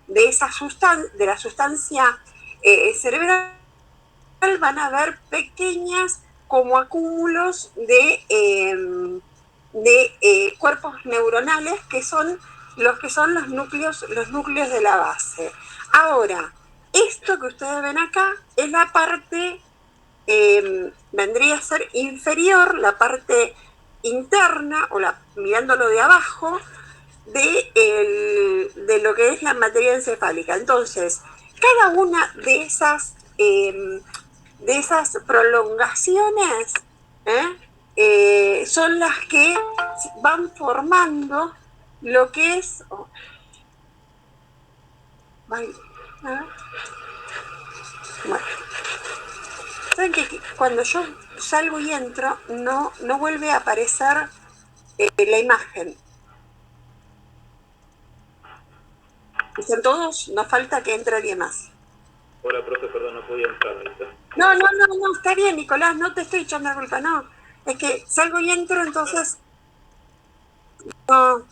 de esa de la sustancia cerebral, van a haber pequeñas como acúmulos de cuerpos neuronales que son los núcleos de la base. Ahora, esto que ustedes ven acá es la parte, vendría a ser inferior, la parte interna, o mirándolo de abajo, de lo que es la materia encefálica. Entonces, cada una de esas prolongaciones son las que van formando lo que es... Bueno, saben que cuando yo salgo y entro no vuelve a aparecer la imagen. Dicen todos, nos falta que entre alguien más. Hola, profe, perdón, no podía entrar ahorita. No, está bien, Nicolás, no te estoy echando la culpa, no. Es que salgo y entro, entonces... No.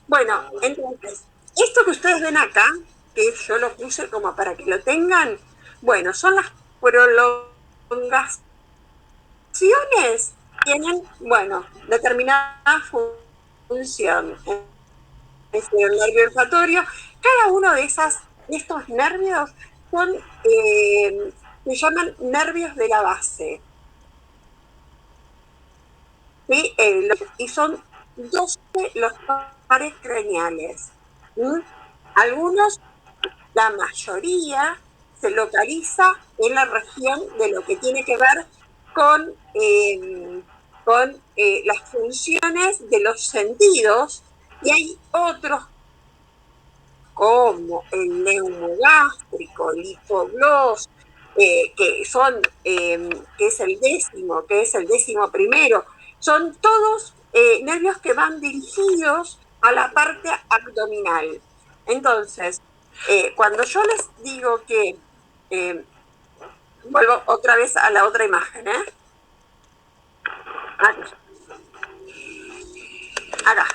Bueno, entonces, esto que ustedes ven acá, que yo lo puse como para que lo tengan, bueno, son las prolongaciones, tienen, bueno, determinada función. Es el nervio olfatorio. Cada uno de estos nervios se llaman nervios de la base. ¿Sí? Y son 12 los pares craneales. ¿Mm? Algunos, la mayoría, se localiza en la región de lo que tiene que ver con las funciones de los sentidos, y hay otros como el neumogástrico, el hipoglós, que es el décimo primero, son todos nervios que van dirigidos a la parte abdominal. Entonces, cuando yo les digo que, vuelvo otra vez a la otra imagen, acá,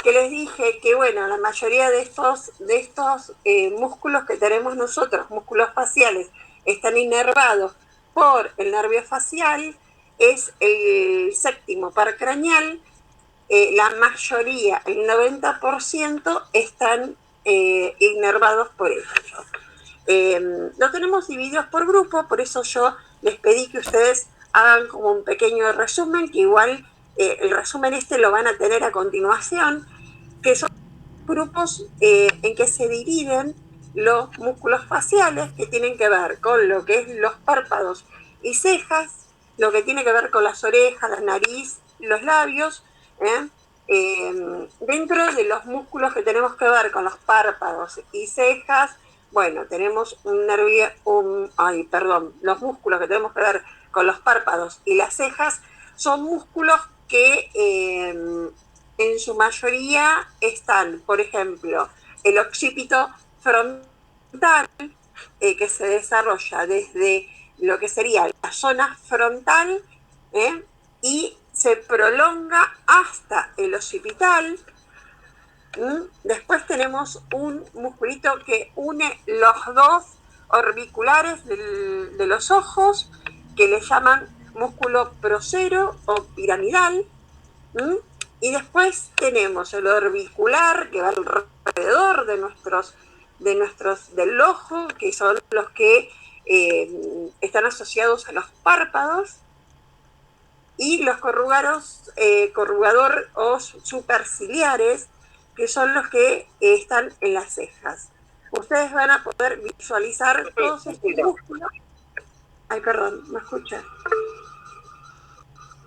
que les dije que, bueno, la mayoría de estos músculos que tenemos nosotros, músculos faciales, están inervados por el nervio facial, es el séptimo par craneal. La mayoría, el 90%, están inervados por ellos. Lo tenemos divididos por grupo, por eso yo les pedí que ustedes hagan como un pequeño resumen, que igual el resumen lo van a tener a continuación, que son grupos en que se dividen los músculos faciales, que tienen que ver con lo que es los párpados y cejas, lo que tiene que ver con las orejas, la nariz, los labios. Dentro de los músculos que tenemos que ver con los párpados y cejas, bueno, tenemos los músculos que tenemos que ver con los párpados y las cejas son músculos que en su mayoría están, por ejemplo, el occipito frontal, que se desarrolla desde lo que sería la zona frontal, y se prolonga hasta el occipital. Después tenemos un musculito que une los dos orbiculares de los ojos, que le llaman músculo prosero o piramidal. Y después tenemos el orbicular, que va alrededor del ojo, que son los que están asociados a los párpados, y los corrugador o superciliares, que son los que están en las cejas. Ustedes van a poder visualizar todos estos músculos. Ay, perdón, ¿me escucha?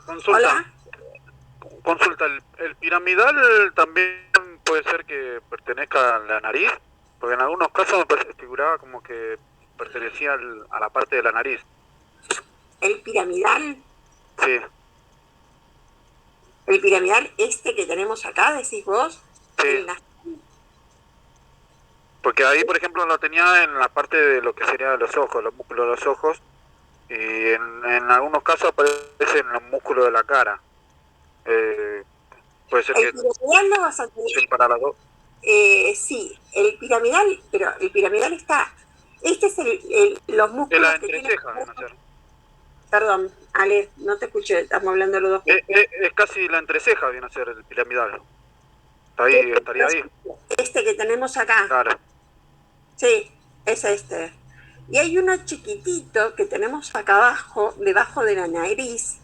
Consulta. Hola. Consulta, ¿el piramidal también puede ser que pertenezca a la nariz? Porque en algunos casos me figuraba como que pertenecía a la parte de la nariz. ¿El piramidal? Sí. ¿El piramidal que tenemos acá, decís vos? Sí. Porque ahí, por ejemplo, lo tenía en la parte de lo que serían los ojos, los músculos de los ojos, y en algunos casos aparece en los músculos de la cara. Puede ser el que piramidal lo vas a tener. para las dos. Sí, el piramidal, pero el piramidal está... Este es los Es músculos la que tienen... entreceja, viene a ser. Perdón, Ale, no te escuché, estamos hablando los dos. Es casi la entreceja, viene a ser el piramidal. Está ahí, estaría ahí. Este que tenemos acá. Claro. Sí, es este. Y hay uno chiquitito que tenemos acá abajo, debajo de la nariz,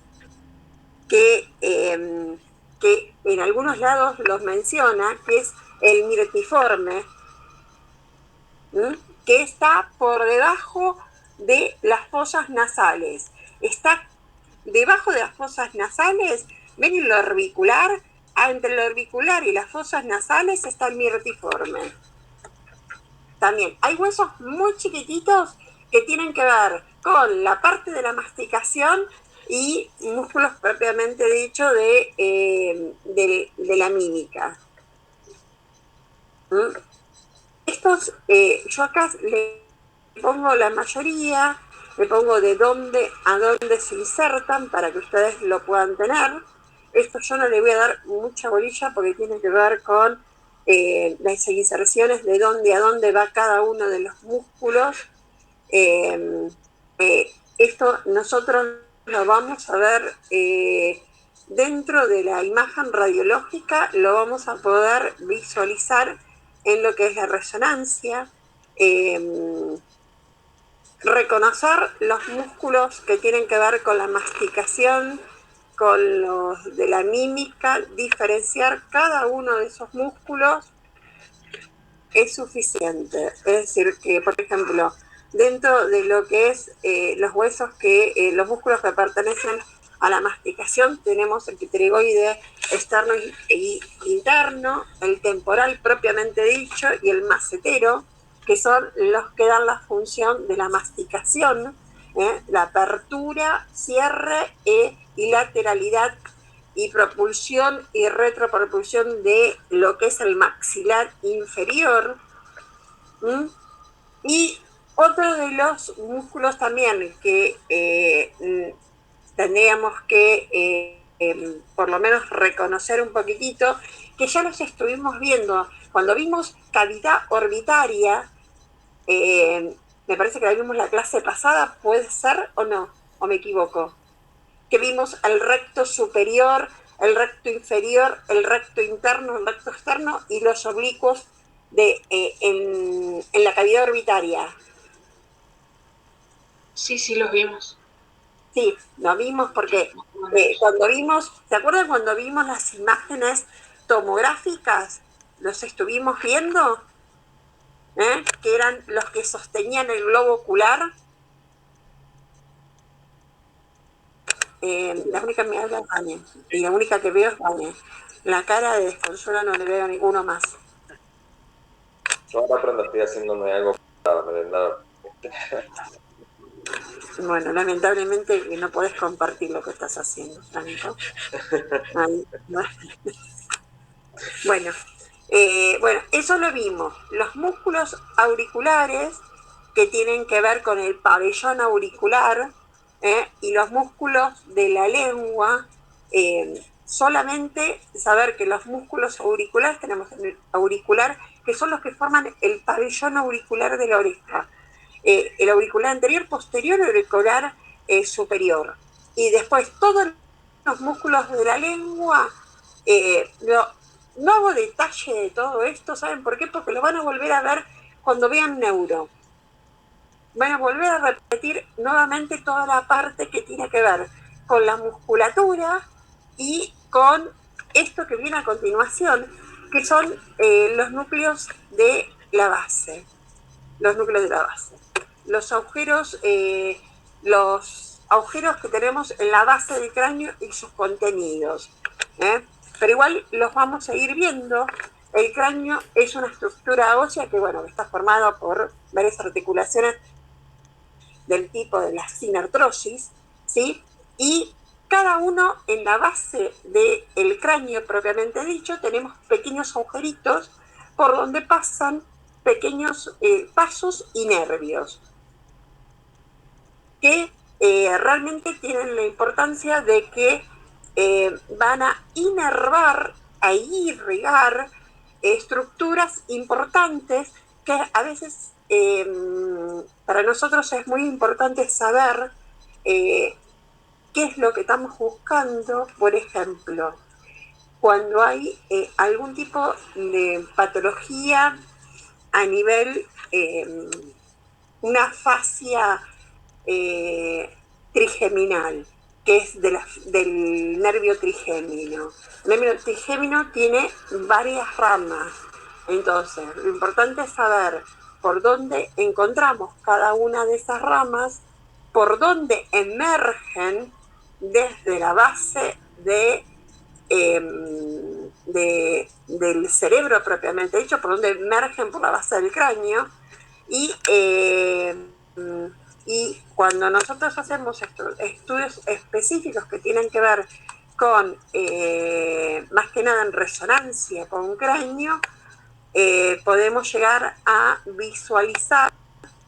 que en algunos lados los menciona, que es el mirtiforme, que está por debajo de las fosas nasales. Está debajo de las fosas nasales, ven lo orbicular, entre el orbicular y las fosas nasales está el mirtiforme. También hay huesos muy chiquititos que tienen que ver con la parte de la masticación y músculos propiamente dicho de la mímica. Estos, yo acá le pongo la mayoría, le pongo de dónde a dónde se insertan para que ustedes lo puedan tener. Esto yo no le voy a dar mucha bolilla porque tiene que ver con las inserciones de dónde a dónde va cada uno de los músculos. Esto nosotros lo vamos a ver dentro de la imagen radiológica, lo vamos a poder visualizar en lo que es la resonancia, reconocer los músculos que tienen que ver con la masticación, con los de la mímica, diferenciar cada uno de esos músculos es suficiente. Es decir, que, por ejemplo, dentro de lo que es los huesos los músculos que pertenecen a la masticación, tenemos el pterigoide externo e interno, el temporal propiamente dicho y el macetero, que son los que dan la función de la masticación, la apertura, cierre y lateralidad y propulsión y retropropulsión de lo que es el maxilar inferior. Y otro de los músculos también que tendríamos que por lo menos reconocer un poquitito, que ya los estuvimos viendo cuando vimos cavidad orbitaria, me parece que la vimos la clase pasada, ¿puede ser o no? ¿O me equivoco? Que vimos el recto superior, el recto inferior, el recto interno, el recto externo y los oblicuos en la cavidad orbitaria. Sí, los vimos. Sí, lo vimos porque cuando vimos, ¿se acuerdan cuando vimos las imágenes tomográficas? Los estuvimos viendo, que eran los que sostenían el globo ocular. La única que me habla es Vane, y la única que veo es Vane. La cara de desconsuelo no le veo a ninguno más. Yo ahora aprendo, estoy haciéndome algo para merendar. Bueno, lamentablemente no podés compartir lo que estás haciendo, Franco. Bueno, eso lo vimos. Los músculos auriculares que tienen que ver con el pabellón auricular y los músculos de la lengua. Solamente saber que los músculos auriculares, tenemos el auricular, que son los que forman el pabellón auricular de la oreja. El auricular anterior, posterior, auricular superior. Y después todos los músculos de la lengua, no hago detalle de todo esto, ¿saben por qué? Porque lo van a volver a ver cuando vean neuro. Van a volver a repetir nuevamente toda la parte que tiene que ver con la musculatura y con esto que viene a continuación, que son los núcleos de la base. Los núcleos de la base. Los agujeros que tenemos en la base del cráneo y sus contenidos. Pero igual los vamos a ir viendo. El cráneo es una estructura ósea que, está formada por varias articulaciones del tipo de la sinartrosis, ¿sí? Y cada uno en la base del cráneo propiamente dicho tenemos pequeños agujeritos por donde pasan pequeños pasos y nervios que realmente tienen la importancia de que van a inervar, a irrigar estructuras importantes que a veces para nosotros es muy importante saber qué es lo que estamos buscando. Por ejemplo, cuando hay algún tipo de patología a nivel una fascia trigeminal, que es del nervio trigémino. El nervio trigémino tiene varias ramas, entonces lo importante es saber por dónde encontramos cada una de esas ramas, por dónde emergen desde la base del cerebro propiamente dicho, por donde emergen por la base del cráneo, y cuando nosotros hacemos estudios específicos que tienen que ver con, más que nada en resonancia con cráneo, podemos llegar a visualizar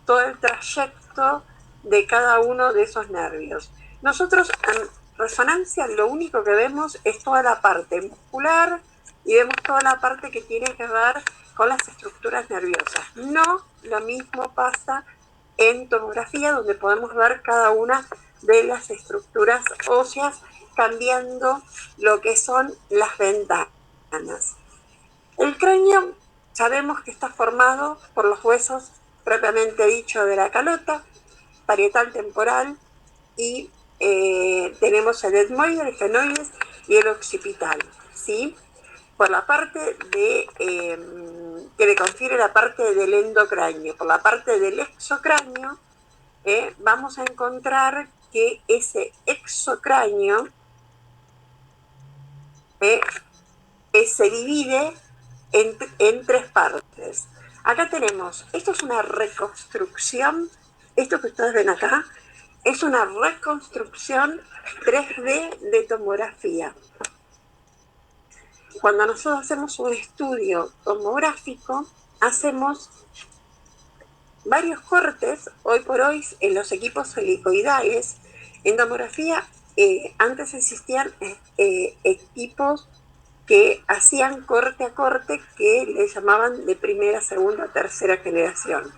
todo el trayecto de cada uno de esos nervios. Nosotros en resonancia lo único que vemos es toda la parte muscular y vemos toda la parte que tiene que ver con las estructuras nerviosas. No lo mismo pasa en tomografía, donde podemos ver cada una de las estructuras óseas cambiando lo que son las ventanas. El cráneo sabemos que está formado por los huesos propiamente dicho de la calota, parietal, temporal, y tenemos el etmoide, el fenoides y el occipital, ¿sí? Por la parte que le confiere la parte del endocráneo. Por la parte del exocráneo, vamos a encontrar que ese exocráneo se divide en tres partes. Acá tenemos, esto es una reconstrucción, esto que ustedes ven acá, es una reconstrucción 3D de tomografía. Cuando nosotros hacemos un estudio tomográfico, hacemos varios cortes, hoy por hoy en los equipos helicoidales. En tomografía antes existían equipos que hacían corte a corte, que le llamaban de primera, segunda, tercera generación.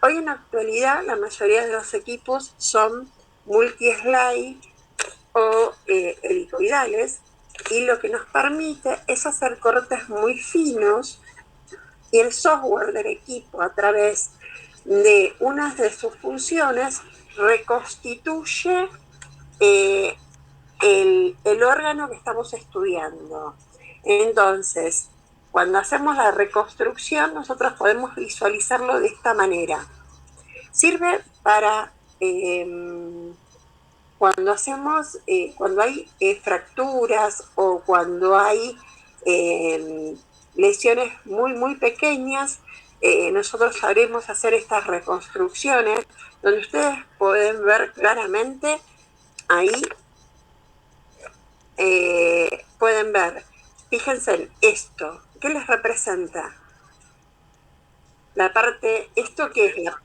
Hoy en la actualidad la mayoría de los equipos son multi-slide o helicoidales, y lo que nos permite es hacer cortes muy finos, y el software del equipo, a través de una de sus funciones, reconstituye el órgano que estamos estudiando. Entonces, cuando hacemos la reconstrucción, nosotros podemos visualizarlo de esta manera. Sirve para cuando hacemos, cuando hay fracturas o cuando hay lesiones muy, muy pequeñas, nosotros sabremos hacer estas reconstrucciones, donde ustedes pueden ver claramente ahí. Pueden ver, fíjense en esto, ¿qué les representa? La parte, esto que es la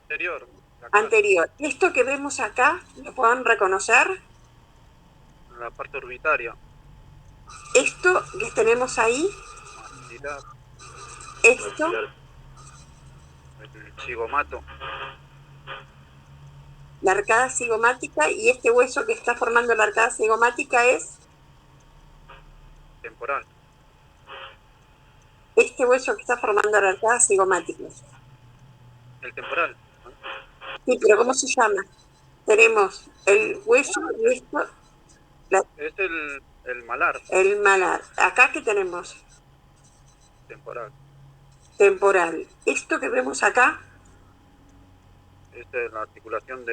anterior. Esto que vemos acá, ¿lo pueden reconocer? La parte orbitaria. Esto que tenemos ahí, esto, el cigomato, la arcada cigomática, y este hueso que está formando la arcada cigomática es temporal. Este hueso que está formando la arcada cigomática. El temporal. Sí, pero ¿cómo se llama? Tenemos el hueso y esto. Es el malar. El malar. ¿Acá qué tenemos? Temporal. Temporal. Esto que vemos acá. Esta es la articulación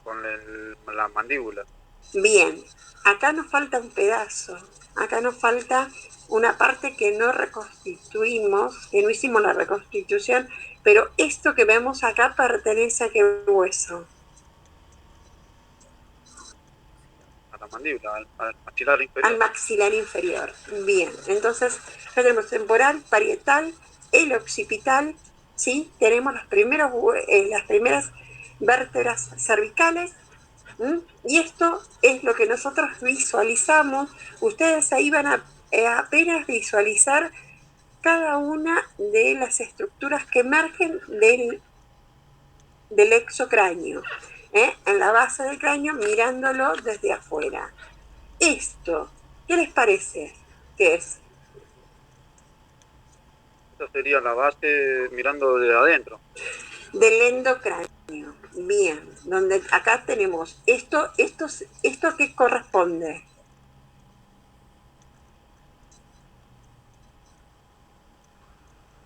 con la mandíbula. Bien. Acá nos falta un pedazo. Acá nos falta una parte que no reconstituimos, que no hicimos la reconstitución, pero esto que vemos acá pertenece a qué hueso. A la mandíbula, al maxilar inferior. Al maxilar inferior. Bien, entonces ya tenemos temporal, parietal, el occipital, ¿sí? Tenemos las primeras vértebras cervicales, y esto es lo que nosotros visualizamos. Ustedes ahí van a apenas visualizar cada una de las estructuras que emergen del exocráneo, en la base del cráneo, mirándolo desde afuera. Esto, ¿qué les parece? ¿Qué es? Esta sería la base mirando de adentro. Del endocráneo. Bien, donde acá tenemos esto que corresponde.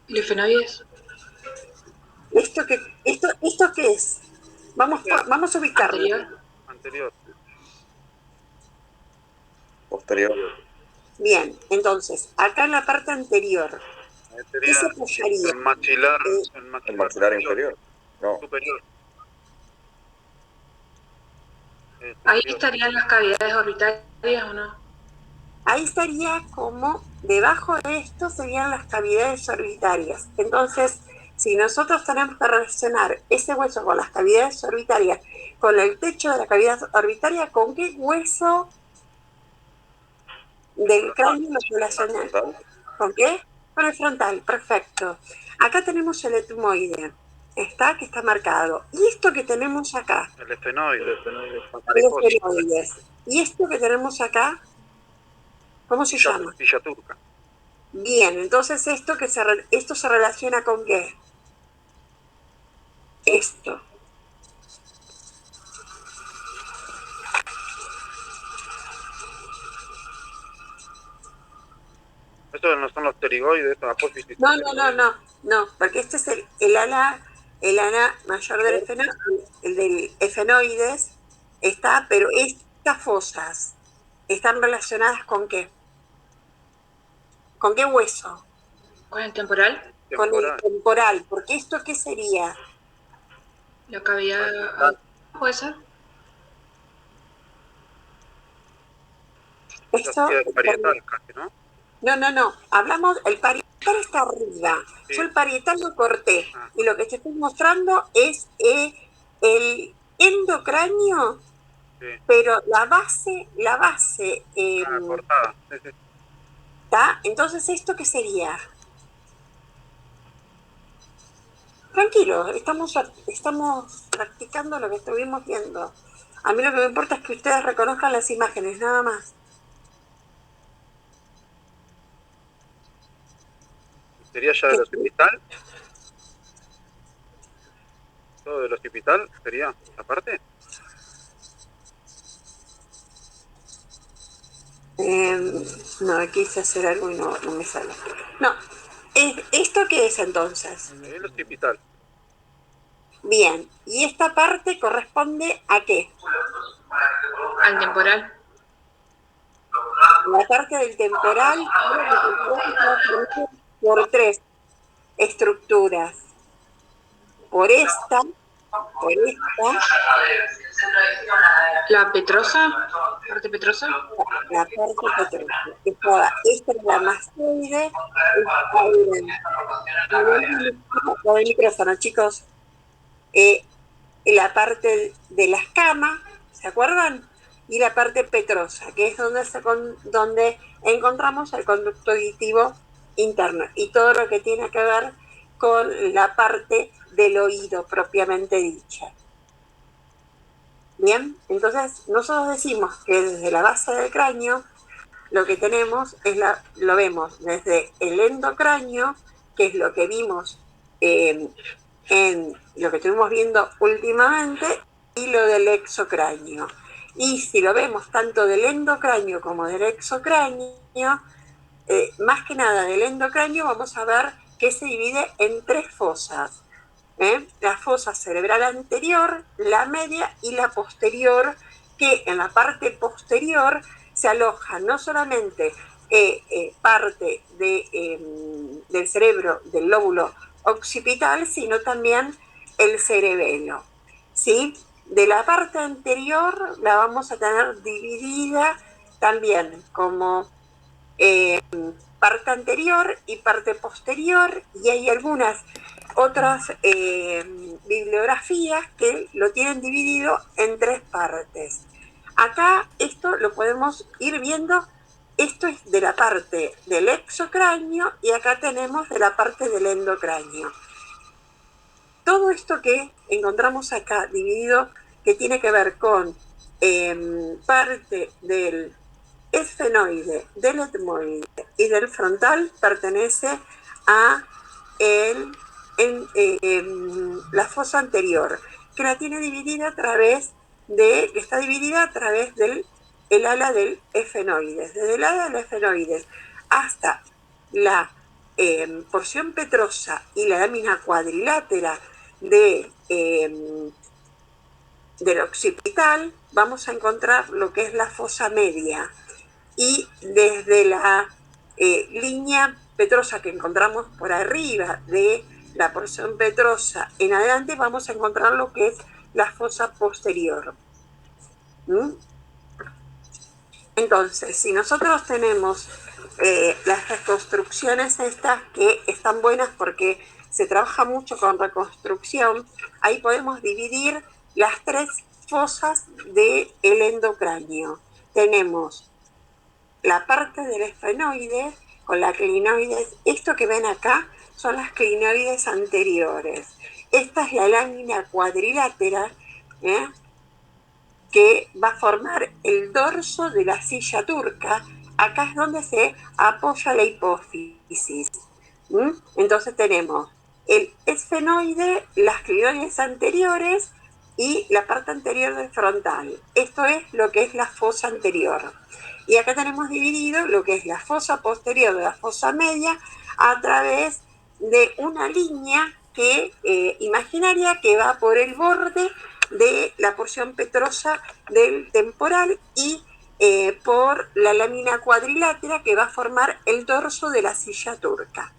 Linfenoides. ¿Esto qué es? Vamos a ubicarlo. Anterior. Posterior. Bien, entonces, acá en la parte anterior, ¿qué se apoyaría? El maxilar, El maxilar inferior. No. Superior. Ahí estarían las cavidades orbitarias, ¿o no? Ahí estaría como, debajo de esto serían las cavidades orbitarias. Entonces, si nosotros tenemos que relacionar ese hueso con las cavidades orbitarias, con el techo de la cavidad orbitaria, ¿con qué hueso del cráneo lo relacionan? ¿Con qué? Con el frontal, perfecto. Acá tenemos el etmoide, que está marcado. ¿Y esto que tenemos acá? El esfenoide. El esfenoides. ¿Y esto que tenemos acá? ¿Cómo se llama? Silla turca. Bien, entonces esto se relaciona con qué? Esto. Estos no son los pterigoides, la apófisis. No, porque este es el ala mayor del efenoides, pero estas fosas están relacionadas ¿con qué? ¿Con qué hueso? ¿Con el temporal? Con el temporal, porque ¿esto qué sería? La cavidad, ¿puede ser? Esto, El parietal casi, ¿no? No, hablamos, el parietal está arriba. Sí. Yo el parietal lo corté y lo que te estoy mostrando es el endocráneo, sí. Pero la base cortada. Sí. ¿Está? Entonces, ¿esto qué sería? Tranquilo, estamos practicando lo que estuvimos viendo. A mí lo que me importa es que ustedes reconozcan las imágenes, nada más. ¿Sería ya del occipital? ¿Todo del occipital sería esa parte? No, quise hacer algo y no me sale. No, ¿esto qué es entonces? El occipital. Bien, ¿y esta parte corresponde a qué? Al temporal. La parte del temporal por tres estructuras. Por esta. ¿La petrosa? ¿Parte petrosa? La parte petrosa. Esta es la mastoide. Esta el micrófono, chicos. La parte de la escama, ¿se acuerdan? Y la parte petrosa, que es donde encontramos el conducto auditivo interno y todo lo que tiene que ver con la parte del oído propiamente dicha. Bien, entonces nosotros decimos que desde la base del cráneo lo que tenemos lo vemos desde el endocráneo, que es lo que vimos en lo que estuvimos viendo últimamente, y lo del exocráneo. Y si lo vemos tanto del endocráneo como del exocráneo, más que nada del endocráneo vamos a ver que se divide en tres fosas. La fosa cerebral anterior, la media y la posterior, que en la parte posterior se aloja no solamente parte del cerebro, del lóbulo occipital, sino también el cerebelo, ¿sí? De la parte anterior la vamos a tener dividida también como parte anterior y parte posterior, y hay algunas otras bibliografías que lo tienen dividido en tres partes. Acá esto lo podemos ir viendo esto es de la parte del exocráneo y acá tenemos de la parte del endocráneo. Todo esto que encontramos acá dividido, que tiene que ver con parte del esfenoide, del etmoide y del frontal, pertenece a la fosa anterior, que la tiene dividida a través está dividida a través del ala del esfenoides. Desde el ala del esfenoides hasta la porción petrosa y la lámina cuadrilátera del occipital, vamos a encontrar lo que es la fosa media. Y desde la línea petrosa que encontramos por arriba de la porción petrosa en adelante, vamos a encontrar lo que es la fosa posterior. Entonces, si nosotros tenemos las reconstrucciones estas que están buenas porque se trabaja mucho con reconstrucción, ahí podemos dividir las 3 fosas del endocráneo. Tenemos la parte del esfenoide con la clinoides. Esto que ven acá son las clinoides anteriores. Esta es la lámina cuadrilátera, que va a formar el dorso de la silla turca. Acá es donde se apoya la hipófisis. Entonces tenemos el esfenoide, las clinoides anteriores y la parte anterior del frontal. Esto es lo que es la fosa anterior. Y acá tenemos dividido lo que es la fosa posterior de la fosa media a través de una línea imaginaria que va por el borde de la porción petrosa del temporal y por la lámina cuadrilátera que va a formar el dorso de la silla turca.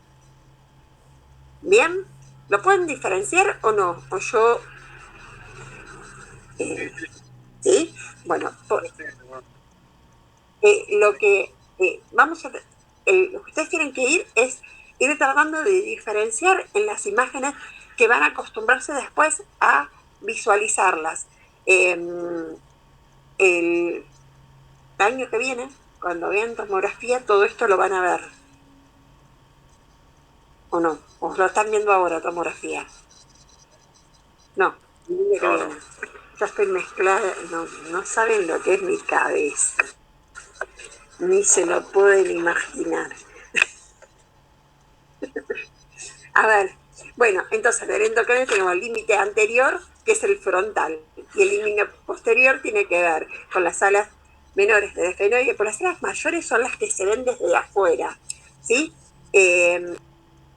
¿Bien? ¿Lo pueden diferenciar o no? O yo... ¿sí? Bueno, lo que vamos a... lo que ustedes tienen que ir tratando de diferenciar en las imágenes que van a acostumbrarse después a visualizarlas. El año que viene, cuando vean tomografía, todo esto lo van a ver. ¿O no? ¿O lo están viendo ahora, tomografía? No, el año que viene. Ya estoy mezclada, no saben lo que es mi cabeza. Ni se lo pueden imaginar. A ver, bueno, entonces del endocráneo tenemos el límite anterior, que es el frontal, y el límite posterior tiene que ver con las alas menores del esfenoide, pero las alas mayores son las que se ven desde afuera, ¿sí?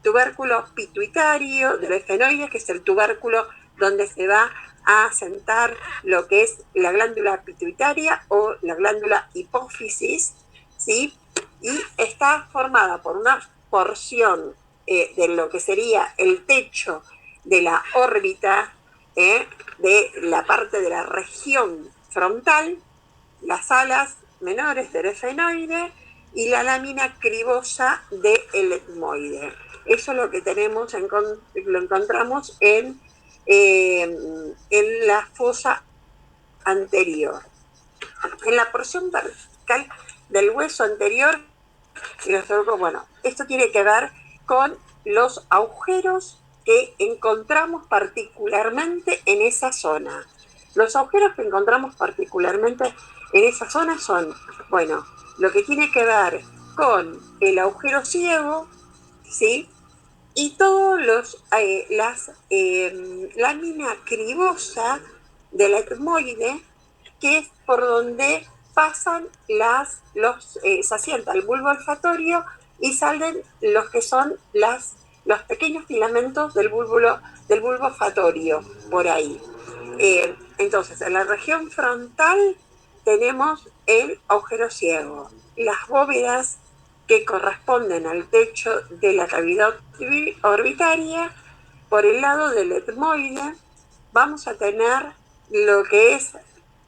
Tubérculo pituitario del esfenoide, que es el tubérculo donde se va a sentar lo que es la glándula pituitaria o la glándula hipófisis, ¿sí? Y está formada por una porción de lo que sería el techo de la órbita, de la parte de la región frontal, las alas menores del esfenoide y la lámina cribosa del etmoide. Eso es lo que tenemos, lo encontramos en la fosa anterior. En la porción vertical del hueso anterior, bueno, esto tiene que ver con los agujeros que encontramos particularmente en esa zona. Los agujeros que encontramos particularmente en esa zona son, bueno, lo que tiene que ver con el agujero ciego, ¿sí? Y todos las lámina cribosa del etmoide, que es por donde pasan se asienta el bulbo olfatorio y salen los que son los pequeños filamentos del bulbo olfatorio por ahí. Entonces, en la región frontal tenemos el agujero ciego, las bóvedas que corresponden al techo de la cavidad orbitaria. Por el lado del etmoide vamos a tener lo que es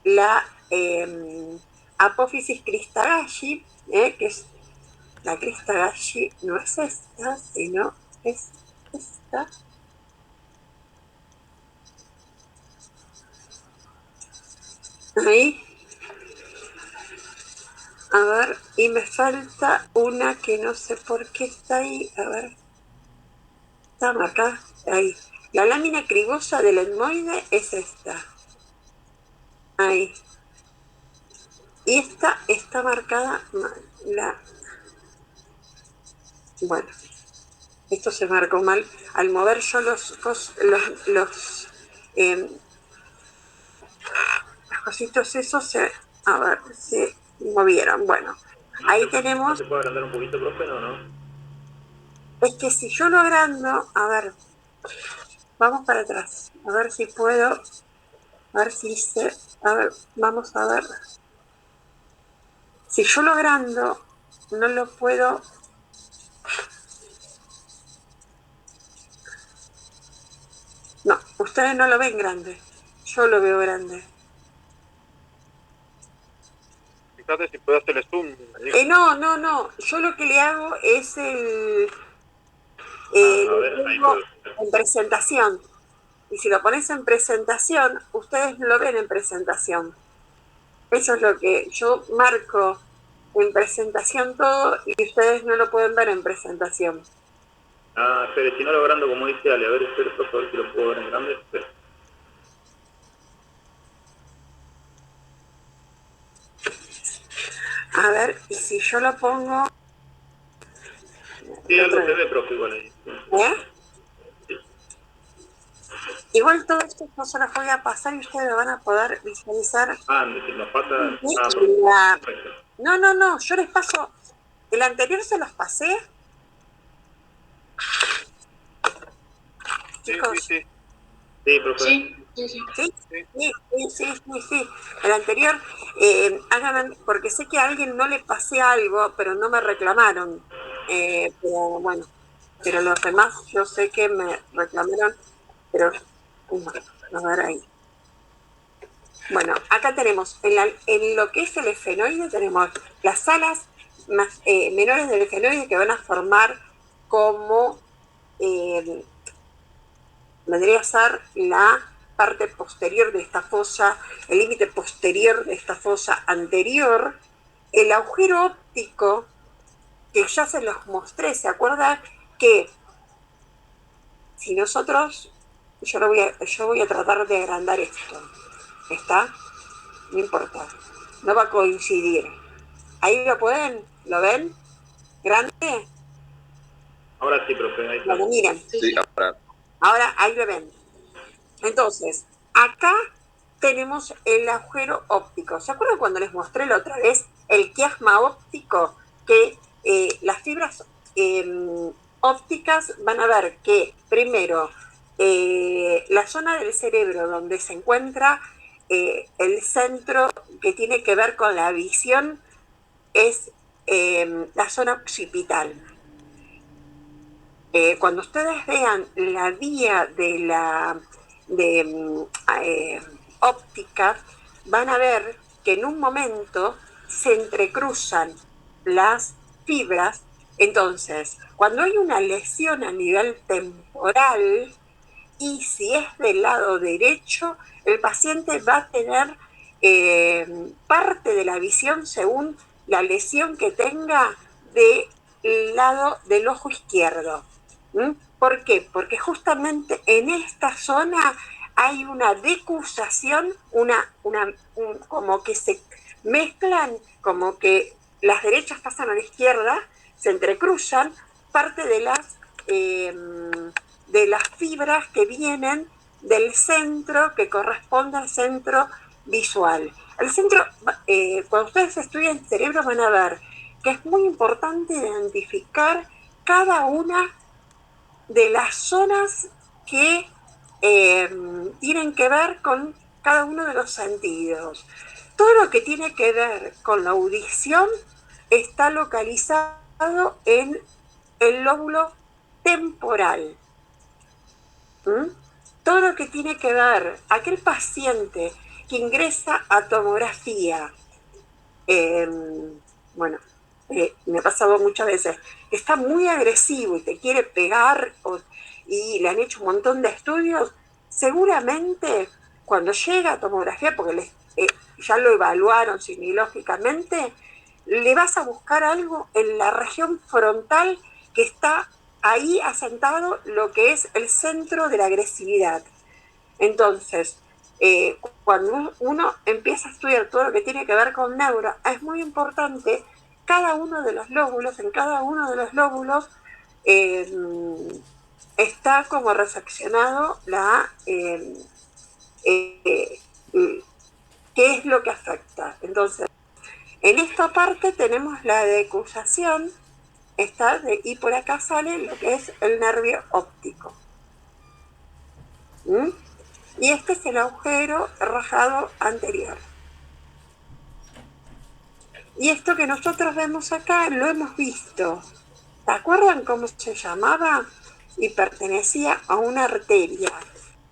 la apófisis Christgau, que es la Christgau, no es esta, sino es esta. A ver, y me falta una que no sé por qué está ahí. A ver. Está acá. Ahí. La lámina cribosa del etmoide es esta. Ahí. Y esta está marcada. Bueno, esto se marcó mal. Al mover yo los cositos esos a ver, se movieron. Bueno, ahí tenemos. ¿No se puede agrandar un poquito, profe, o no? Es que si yo lo agrando, a ver, vamos para atrás, a ver si puedo, a ver si a ver, vamos a ver. Si yo lo agrando, no lo puedo. No, ustedes no lo ven grande, yo lo veo grande. Fíjate si puedes hacer el zoom. No, yo lo que le hago es en presentación. Y si lo pones en presentación, ustedes no lo ven en presentación. Eso es lo que yo marco en presentación todo y ustedes no lo pueden ver en presentación. Ah, espere, si no lo agrando como dice Ale, a ver, espere, por favor, si lo puedo ver en grande. Espere. A ver, y si yo lo pongo... Sí, algo se ve, profe, igual ahí. ¿Eh? Igual todo esto no se los voy a pasar y ustedes lo van a poder visualizar. Ah, nos pasa... No, yo les paso... El anterior se los pasé. Chicos. Sí. Sí, profe. Sí. El anterior, háganme, porque sé que a alguien no le pasé algo, pero no me reclamaron. Pero bueno, pero los demás yo sé que me reclamaron, pero a ver ahí. Bueno, acá tenemos, en lo que es el efenoide, tenemos las alas menores del efenoide que van a formar como... vendría a ser la parte posterior de esta fosa, el límite posterior de esta fosa anterior, el agujero óptico, que ya se los mostré, ¿se acuerdan? Que si nosotros, yo voy a tratar de agrandar esto, ¿está? No importa, no va a coincidir. Ahí lo pueden, ¿lo ven? ¿Grande? Ahora sí, profe, ahí está. Bueno, miren. Sí, Ahora ahí lo ven. Entonces, acá tenemos el agujero óptico. ¿Se acuerdan cuando les mostré la otra vez el quiasma óptico? Que las fibras ópticas van a ver que primero la zona del cerebro donde se encuentra el centro que tiene que ver con la visión es la zona occipital. Cuando ustedes vean la vía de óptica, van a ver que en un momento se entrecruzan las fibras. Entonces, cuando hay una lesión a nivel temporal, y si es del lado derecho, el paciente va a tener parte de la visión según la lesión que tenga del lado del ojo izquierdo. ¿Por qué? Porque justamente en esta zona hay una decusación, como que se mezclan, como que las derechas pasan a la izquierda, se entrecruzan parte de las fibras que vienen del centro que corresponde al centro visual. El centro, cuando ustedes estudian el cerebro van a ver que es muy importante identificar cada una de las zonas que tienen que ver con cada uno de los sentidos. Todo lo que tiene que ver con la audición está localizado en el lóbulo temporal. Todo lo que tiene que ver, aquel paciente que ingresa a tomografía, me ha pasado muchas veces, que está muy agresivo y te quiere pegar y le han hecho un montón de estudios, seguramente cuando llega a tomografía, porque ya lo evaluaron sinilógicamente, le vas a buscar algo en la región frontal que está ahí asentado lo que es el centro de la agresividad. Entonces, cuando uno empieza a estudiar todo lo que tiene que ver con neuro, es muy importante cada uno de los lóbulos, en cada uno de los lóbulos está como reseccionado qué es lo que afecta. Entonces, en esta parte tenemos la decusación, y por acá sale lo que es el nervio óptico. Y este es el agujero rajado anterior. Y esto que nosotros vemos acá lo hemos visto. ¿Se acuerdan cómo se llamaba? Y pertenecía a una arteria.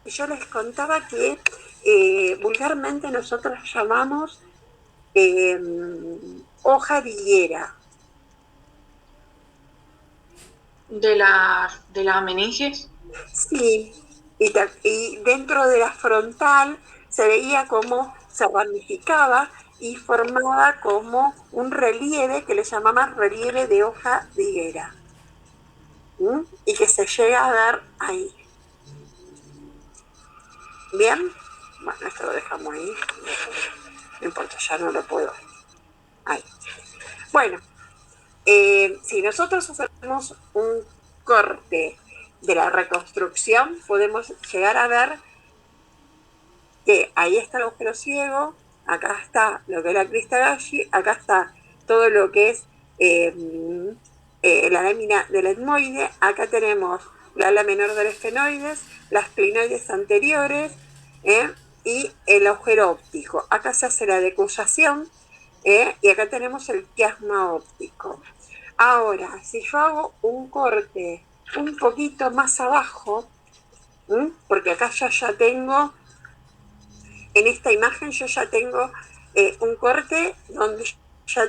Yo les contaba que vulgarmente nosotros llamamos hoja de higuera. ¿De la meninges? Sí, y dentro de la frontal se veía cómo se ramificaba y formaba como un relieve que le llamaban relieve de hoja de higuera. Y que se llega a ver ahí. ¿Bien? Bueno, esto lo dejamos ahí. No importa, ya no lo puedo. Ahí. Bueno, si nosotros hacemos un corte de la reconstrucción, podemos llegar a ver que ahí está el agujero ciego, acá está lo que es la crista Galli, acá está todo lo que es la lámina del etmoide, acá tenemos la ala menor del esfenoides, las clinoides anteriores y el agujero óptico. Acá se hace la decusación y acá tenemos el quiasma óptico. Ahora, si yo hago un corte un poquito más abajo, porque acá yo ya tengo, en esta imagen yo ya tengo un corte donde ya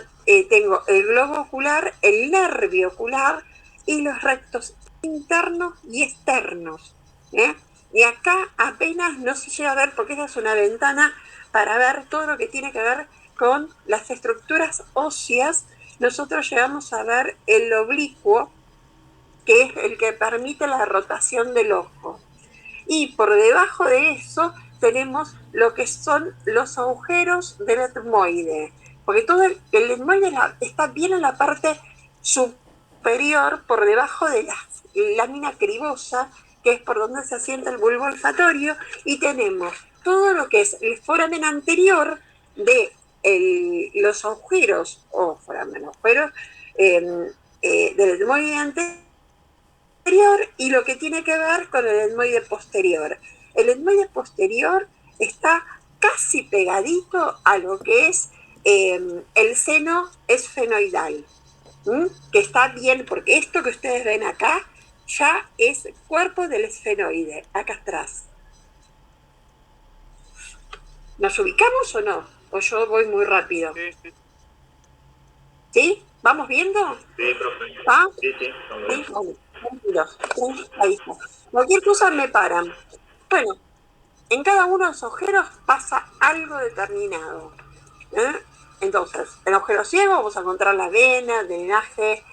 tengo el globo ocular, el nervio ocular y los rectos internos y externos. Y acá apenas no se llega a ver porque esa es una ventana para ver todo lo que tiene que ver con las estructuras óseas. Nosotros llegamos a ver el oblicuo, que es el que permite la rotación del ojo. Y por debajo de eso tenemos lo que son los agujeros del etmoide, porque todo el etmoide está bien en la parte superior, por debajo de la lámina cribosa, que es por donde se asienta el bulbo olfatorio, y tenemos todo lo que es el foramen anterior de los agujeros, o foramen agujeros, del etmoide anterior, y lo que tiene que ver con el etmoide posterior. El etmoide posterior está casi pegadito a lo que es el seno esfenoidal, que está bien, porque esto que ustedes ven acá ya es cuerpo del esfenoide, acá atrás. ¿Nos ubicamos o no? ¿O yo voy muy rápido? Sí. ¿Sí? ¿Vamos viendo? Sí, profe. ¿Ah? Sí, estamos bien. ¿Sí? Bueno, tranquilos. Ahí está. Cualquier cosa me paran. Bueno, en cada uno de los agujeros pasa algo determinado. Entonces, en el agujero ciego vamos a encontrar la vena, el drenaje,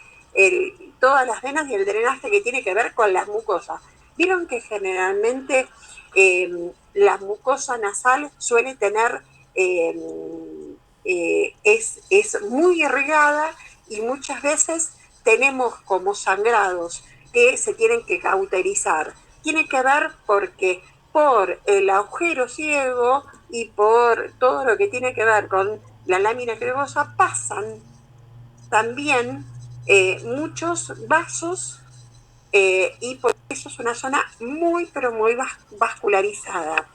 todas las venas y el drenaje que tiene que ver con las mucosas. Vieron que generalmente la mucosa nasal suele tener, es muy irrigada y muchas veces tenemos como sangrados que se tienen que cauterizar. Tiene que ver porque por el agujero ciego y por todo lo que tiene que ver con la lámina cribosa pasan también muchos vasos y por eso es una zona muy pero muy vascularizada.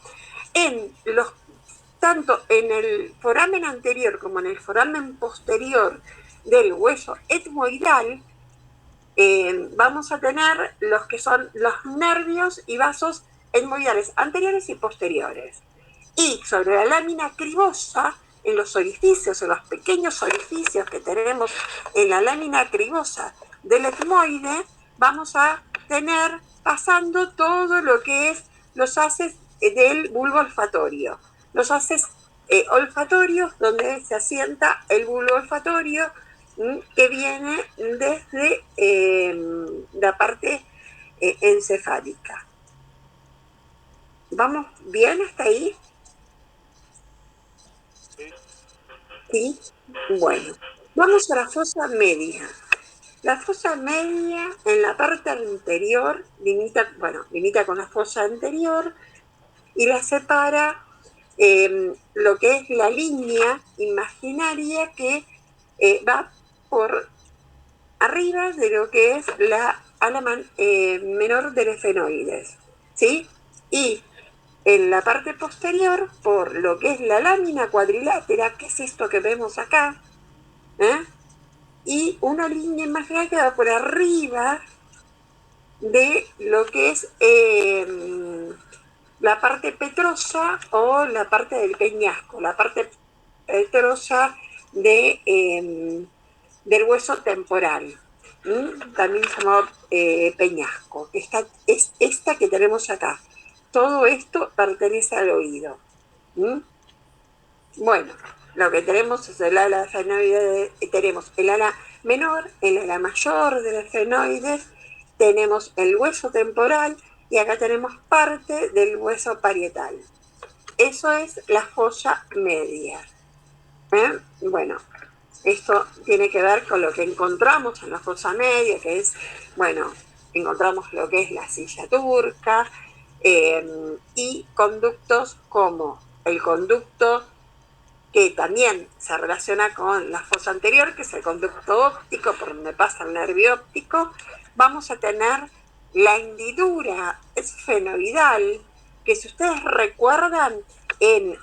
Tanto en el foramen anterior como en el foramen posterior del hueso etmoidal vamos a tener los que son los nervios y vasos etmoidales anteriores y posteriores. Y sobre la lámina cribosa, en los orificios, en los pequeños orificios que tenemos en la lámina cribosa del etmoide, vamos a tener pasando todo lo que es los haces del bulbo olfatorio, los haces olfatorios donde se asienta el bulbo olfatorio que viene desde la parte encefálica. ¿Vamos bien hasta ahí? Sí. Bueno, vamos a la fosa media. La fosa media en la parte anterior limita con la fosa anterior y la separa lo que es la línea imaginaria que va por arriba de lo que es la ala menor del efenoides, ¿sí? Y en la parte posterior, por lo que es la lámina cuadrilátera, que es esto que vemos acá, y una línea imaginaria que va por arriba de lo que es la parte petrosa o la parte del peñasco, la parte petrosa del hueso temporal, también llamado peñasco. Es esta que tenemos acá. Todo esto pertenece al oído. Bueno, lo que tenemos es el ala efenoide, tenemos el ala menor, el ala mayor del efenoide, tenemos el hueso temporal y acá tenemos parte del hueso parietal. Eso es la fosa media. Bueno, esto tiene que ver con lo que encontramos en la fosa media, que es, bueno, encontramos lo que es la silla turca y conductos como el conducto que también se relaciona con la fosa anterior, que es el conducto óptico, por donde pasa el nervio óptico. Vamos a tener la hendidura esfenoidal, que si ustedes recuerdan, en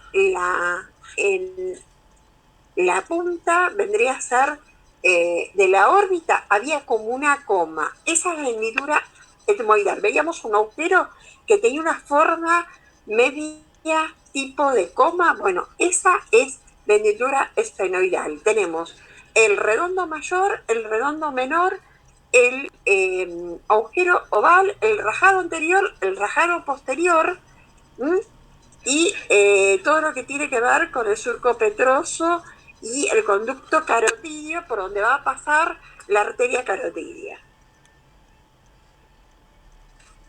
la punta vendría a ser de la órbita, había como una coma. Esa es la hendidura etmoidal. Veíamos un agujero que tenía una forma media tipo de coma. Bueno, esa es la hendidura esfenoidal. Tenemos el redondo mayor, el redondo menor, el agujero oval, el rajado anterior, el rajado posterior, y todo lo que tiene que ver con el surco petroso y el conducto carotidio por donde va a pasar la arteria carotidia.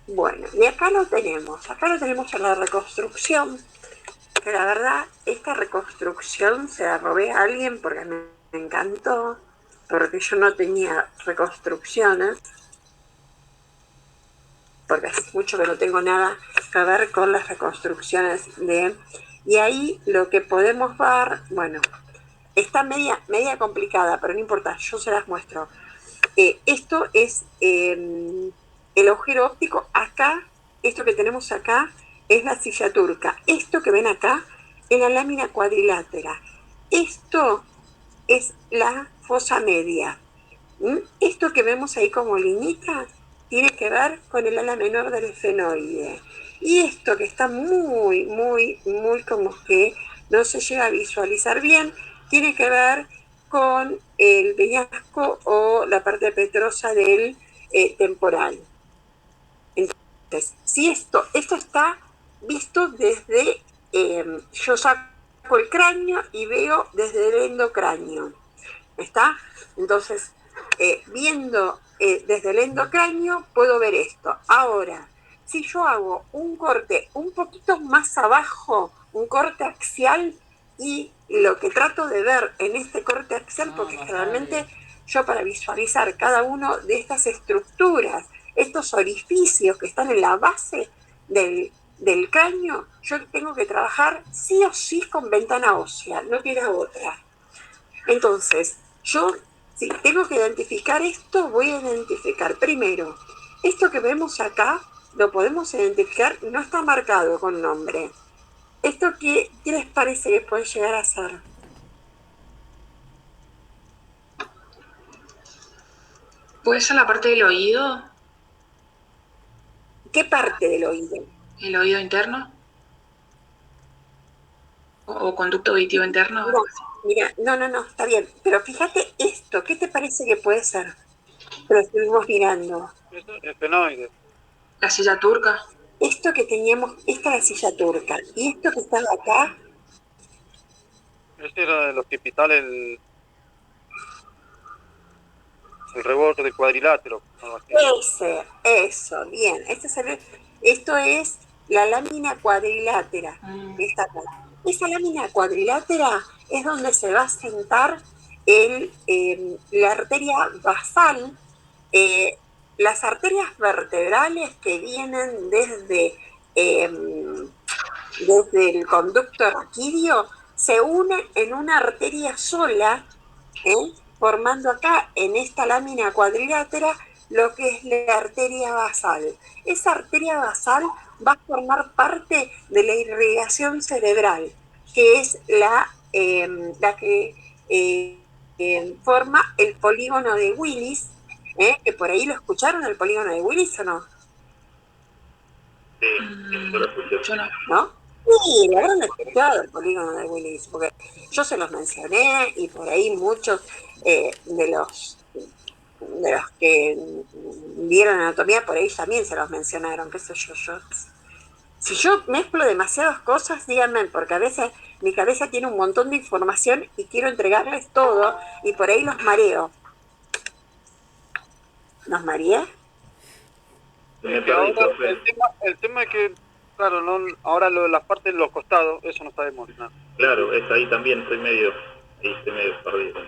Bueno, y acá lo tenemos en la reconstrucción, que la verdad, esta reconstrucción se la robé a alguien porque me encantó, porque yo no tenía reconstrucciones, porque hace mucho que no tengo nada que ver con las reconstrucciones y ahí lo que podemos ver, bueno, está media complicada, pero no importa, yo se las muestro. Esto es el agujero óptico. Acá, esto que tenemos acá es la silla turca. Esto que ven acá es la lámina cuadrilátera. Esto es la fosa media. Esto que vemos ahí como linita tiene que ver con el ala menor del efenoide. Y esto que está muy como que no se llega a visualizar bien, tiene que ver con el peñasco o la parte petrosa del temporal. Entonces, si esto está visto desde, yo saco el cráneo y veo desde el endocráneo. ¿Está? Entonces, viendo desde el endocráneo puedo ver esto. Ahora, si yo hago un corte un poquito más abajo, un corte axial, y lo que trato de ver en este corte axial, porque generalmente yo para visualizar cada uno de estas estructuras, estos orificios que están en la base del cráneo, yo tengo que trabajar sí o sí con ventana ósea, no queda otra. Entonces, yo, si tengo que identificar esto, voy a identificar primero, esto que vemos acá, lo podemos identificar, no está marcado con nombre. ¿Esto qué les parece que puede llegar a ser? ¿Puede ser la parte del oído? ¿Qué parte del oído? ¿El oído interno? ¿O conducto auditivo interno? Mira, no, está bien. Pero fíjate esto, ¿qué te parece que puede ser? Lo estuvimos mirando. Efenoide. ¿La silla turca? Esto que teníamos, esta es la silla turca. Y esto que estaba acá Este era el occipital, el rebote del cuadrilátero. Algo así. Eso, bien. Esto es la lámina cuadrilátera. Esta acá. Esa lámina cuadrilátera es donde se va a sentar la arteria basal. Las arterias vertebrales que vienen desde el conducto raquídeo se unen en una arteria sola, formando acá en esta lámina cuadrilátera lo que es la arteria basal. Esa arteria basal va a formar parte de la irrigación cerebral, que es la que forma el polígono de Willis, que por ahí lo escucharon, el polígono de Willis, ¿o no? Sí, yo lo escuché. Yo no. ¿No? Sí, la habrán escuchado el polígono de Willis, porque yo se los mencioné y por ahí muchos de los que vieron anatomía por ahí también se los mencionaron, qué sé yo. Si yo mezclo demasiadas cosas, díganme, porque a veces mi cabeza tiene un montón de información y quiero entregarles todo y por ahí los mareo. ¿Los mareé? Me perdí, profe. El tema es que, claro, ahora las partes de los costados, eso no sabemos nada. Claro, es ahí también, estoy medio perdido.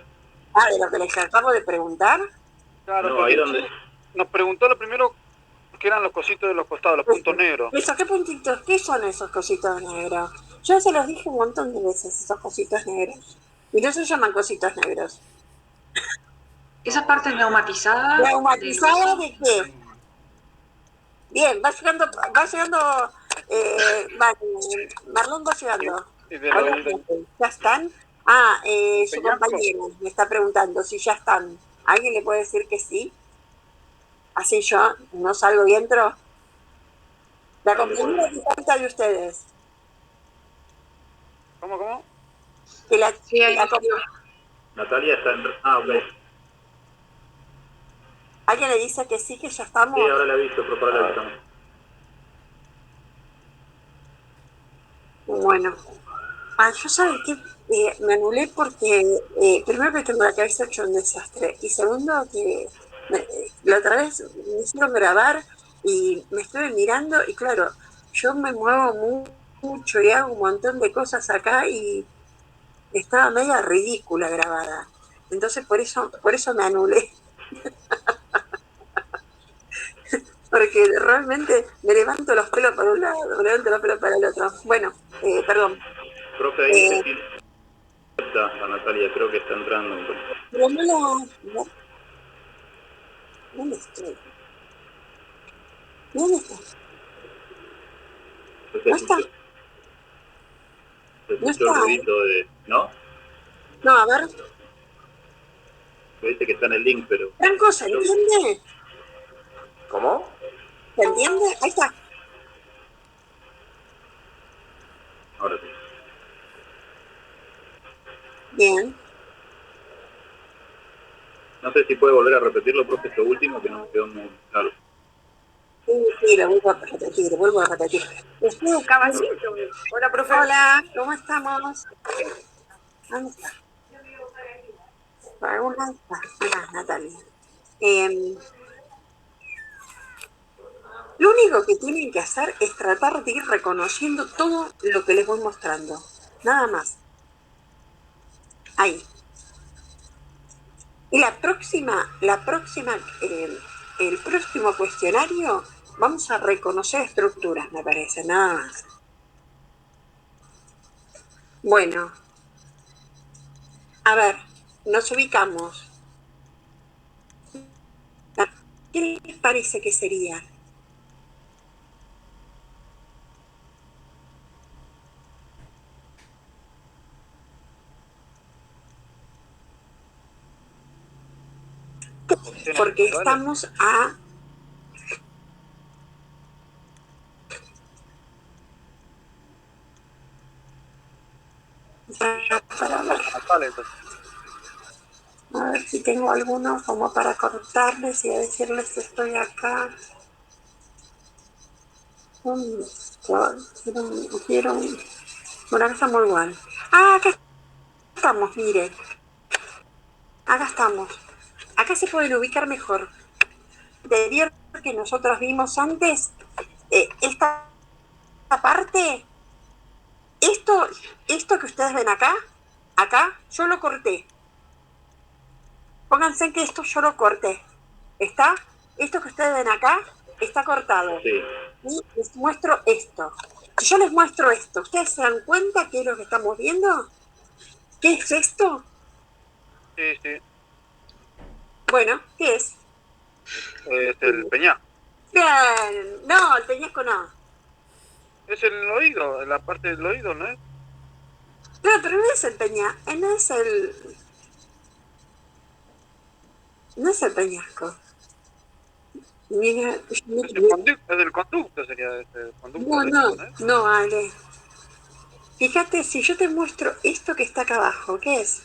Ah, de lo que les acabo de preguntar. Claro, No, porque ahí donde... nos preguntó lo primero que eran los cositos de los costados, los puntos negros. ¿Qué puntitos? ¿Qué son esos cositos negros? Yo se los dije un montón de veces, esos cositos negros. Y no se llaman cositos negros. Esa parte neumatizada. ¿Neumatizada de qué? Bien, Marlon va llegando. Hola, ¿ya están? Su compañero me está preguntando si ya están. ¿Alguien le puede decir que sí? Así yo no salgo y entro. La compañera que falta de ustedes. ¿Cómo? Sí, ahí Natalia está en... Ah, ok. ¿Alguien le dice que sí, que ya estamos? Sí, ahora la he visto, pero ahora la avisamos. Bueno. Yo sabes que me anulé porque primero que tengo la cabeza hecho un desastre y segundo que la otra vez me hicieron grabar y me estuve mirando y claro, yo me muevo mucho y hago un montón de cosas acá y estaba media ridícula grabada. Entonces por eso me anulé. Porque realmente me levanto los pelos para un lado, me levanto los pelos para el otro. Bueno, perdón. Profe, ahí dice sí, está a Natalia, creo que está entrando. Pero no la... ¿Dónde estoy? ¿Dónde está? ¿No está? Se No escuchó está. el ruidito de... ¿No? No, a ver. Me dice que está en el link, pero... Franco, ¿se entiende? ¿Cómo? ¿Se entiende? Ahí está. Ahora sí. Bien. No sé si puede volver a repetirlo, profe, esto último, que no me quedó muy claro. Sí, lo vuelvo a repetir. Caballito. Hola, profe. Hola, ¿cómo estamos? ¿Dónde está? ¿Alguna? Acá, Natalia. Lo único que tienen que hacer es tratar de ir reconociendo todo lo que les voy mostrando. Nada más. Ahí. Y el próximo cuestionario, vamos a reconocer estructuras, me parece, nada más. Bueno, a ver, nos ubicamos. ¿Qué les parece que sería? Porque estamos a... A ver si tengo alguno como para contarles y a decirles que estoy acá. Quiero bueno, acá está muy igual. Ah, acá estamos, miren. Acá estamos. Acá se pueden ubicar mejor. Anterior que nosotros vimos antes, esta parte, esto que ustedes ven acá, yo lo corté. Pónganse que esto yo lo corté. ¿Está? Esto que ustedes ven acá está cortado. Sí. Y les muestro esto. Si yo les muestro esto, ¿ustedes se dan cuenta qué es lo que estamos viendo? ¿Qué es esto? Sí, sí. Bueno, ¿qué es? Es el peñá. Bien, no, el peñasco no. Es el oído, la parte del oído, ¿no es? No, pero no es el peña, no es el peñasco. Mira, Es el conducto, sería este conducto. no, Ale. Fíjate, si yo te muestro esto que está acá abajo, ¿qué es?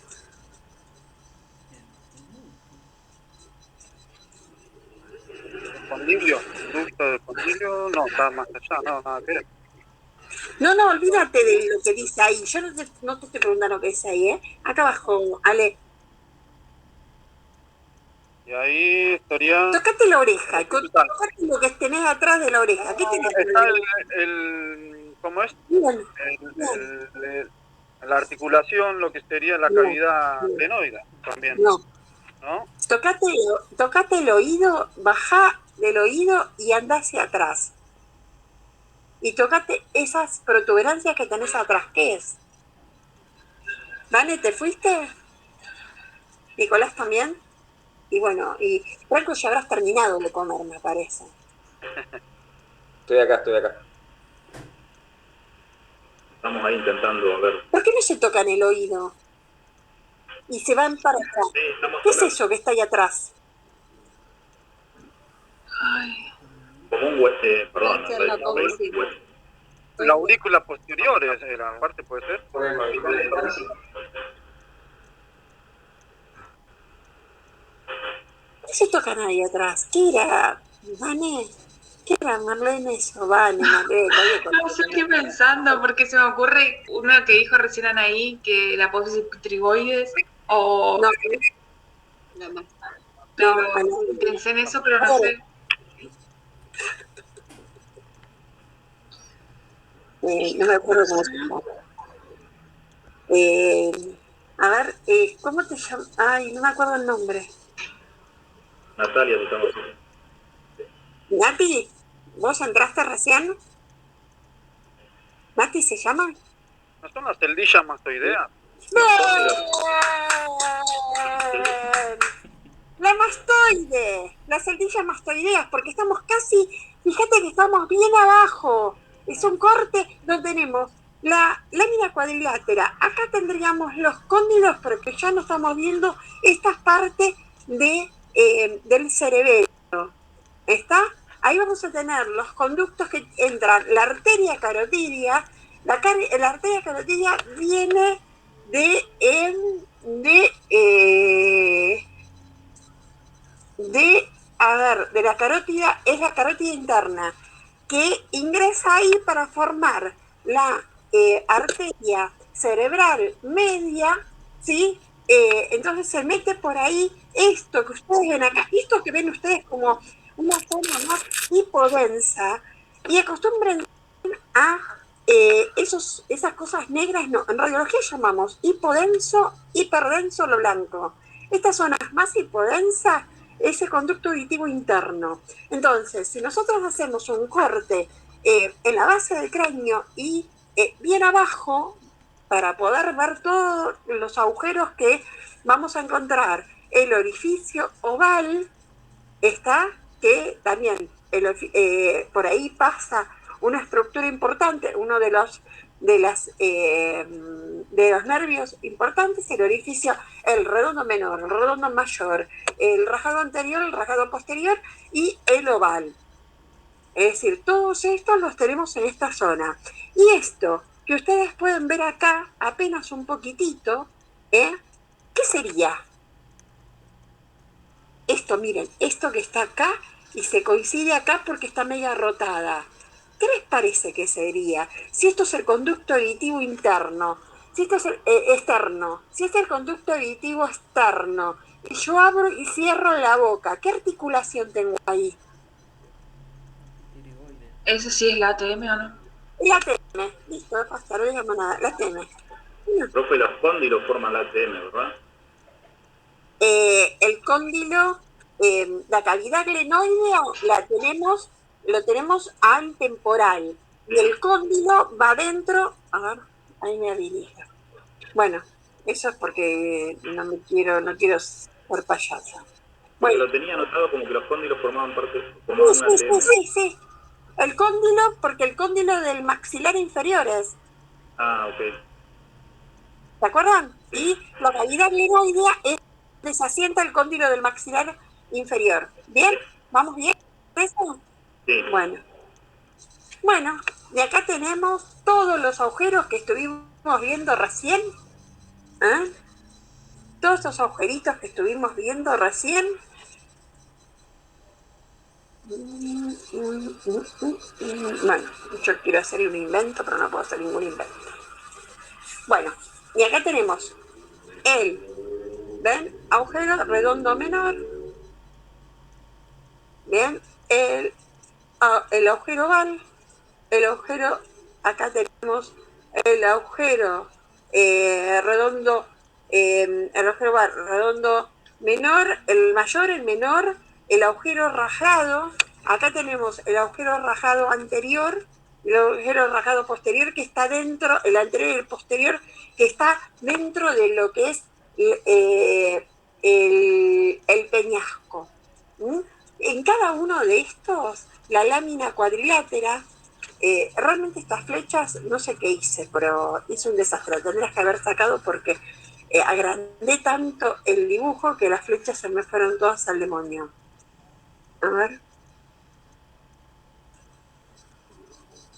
Condilio, conducto de condilio, no, está más allá, no, nada que ver. No, olvídate de lo que dice ahí. Yo no te estoy preguntando lo que dice ahí, ¿eh? Acá abajo, Ale. Y ahí estaría... Tócate la oreja, tócate lo que tenés atrás de la oreja. ¿Qué tenés? Está ¿cómo es? Bien. La articulación, lo que sería la cavidad adenoide también. No. ¿No? Tocate el oído, bajá del oído y anda hacia atrás. Y tocate esas protuberancias que tenés atrás. ¿Qué es? ¿Vale? ¿Te fuiste? ¿Nicolás también? Y bueno, y Franco ya habrás terminado de comer, me parece. Estoy acá. Estamos ahí intentando ver. ¿Por qué no se tocan el oído? Y se van para atrás. Sí, ¿Qué es eso que está ahí atrás? Ay, como un hueso, perdón, La aurícula posterior es la parte, puede ser. ¿Qué se tocan ahí atrás? ¿Qué era, Vane? ¿Qué era, Marlene? Eso, Vane, Marlene. no sé qué pensando, porque se me ocurre uno que dijo recién Anaí, que la apófisis trigoides, o... No, pero no. pensé en eso, pero no sé. No me acuerdo cómo se llama. A ver, ¿cómo te llamas? Ay, no me acuerdo el nombre. Natalia, te estamos haciendo. Nati, ¿vos entraste recién? ¿Nati se llama? ¿No son las celdillas mastoideas? ¡Bien! La mastoide, las celdillas mastoideas, porque estamos casi, fíjate que estamos bien abajo. Es un corte donde tenemos la lámina cuadrilátera. Acá tendríamos los cóndilos, porque ya no estamos viendo estas partes del cerebelo. ¿Está? Ahí vamos a tener los conductos que entran, la arteria carotidia. La arteria carotidia viene de la carótida, es la carótida interna, que ingresa ahí para formar la arteria cerebral media, ¿sí? Entonces se mete por ahí esto que ustedes ven acá, esto que ven ustedes como una zona más hipodensa, y acostumbren a esas cosas negras, no, en radiología llamamos hipodenso, hiperdenso lo blanco. Estas zonas más hipodensas es el conducto auditivo interno. Entonces, si nosotros hacemos un corte en la base del cráneo y bien abajo, para poder ver todos los agujeros que vamos a encontrar, el orificio oval está, que también por ahí pasa una estructura importante, uno de los nervios importantes, el orificio, el redondo menor, el redondo mayor, el rajado anterior, el rajado posterior y el oval. Es decir, todos estos los tenemos en esta zona. Y esto que ustedes pueden ver acá, apenas un poquitito, ¿qué sería? Esto, miren, esto que está acá y se coincide acá porque está media rotada. ¿Qué les parece que sería? Si esto es el conducto auditivo interno, si esto es externo, si este es el conducto auditivo externo, y yo abro y cierro la boca, ¿qué articulación tengo ahí? ¿Eso sí es la ATM o no? La ATM, listo, pastor, no digamos nada, la ATM. Profe, los cóndilos forman la ATM, ¿verdad? El cóndilo, la cavidad glenoidea lo tenemos antemporal, y el cóndilo va adentro, a ver, ahí me dirige. Bueno, eso es porque no quiero ser payasa. Porque Bueno, lo tenía anotado como que los cóndilos formaban una ATM. sí. El cóndilo, porque el cóndilo del maxilar inferior es, Ah, ok. ¿se acuerdan? Sí. Y la cavidad glenoidea es donde se asienta el cóndilo del maxilar inferior. ¿Bien? ¿Vamos bien con eso? Sí. Bueno, y acá tenemos todos los agujeros que estuvimos viendo recién. ¿Eh? Todos esos agujeritos que estuvimos viendo recién. Bueno, yo quiero hacer un invento, pero no puedo hacer ningún invento. Bueno, y acá tenemos ¿ven? Agujero redondo menor. Bien, el agujero oval, el agujero, acá tenemos el agujero redondo, el agujero oval redondo menor, el mayor, el menor, el agujero rajado, acá tenemos el agujero rajado anterior, el agujero rajado posterior que está dentro, el anterior y el posterior que está dentro de lo que es el peñasco. ¿Mm? En cada uno de estos, la lámina cuadrilátera, realmente estas flechas, no sé qué hice, pero hice un desastre, tendrías que haber sacado porque agrandé tanto el dibujo que las flechas se me fueron todas al demonio. A ver.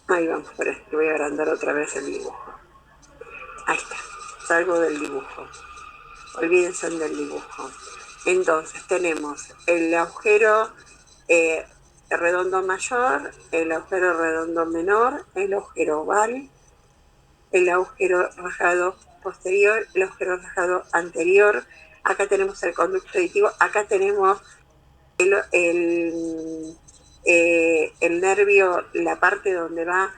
Ahí vamos, espera, que voy a agrandar otra vez el dibujo. Ahí está, salgo del dibujo. Olvídense del dibujo. Entonces tenemos el agujero redondo mayor, el agujero redondo menor, el agujero oval, el agujero rajado posterior, el agujero rajado anterior. Acá tenemos el conducto auditivo, acá tenemos el nervio, la parte donde va,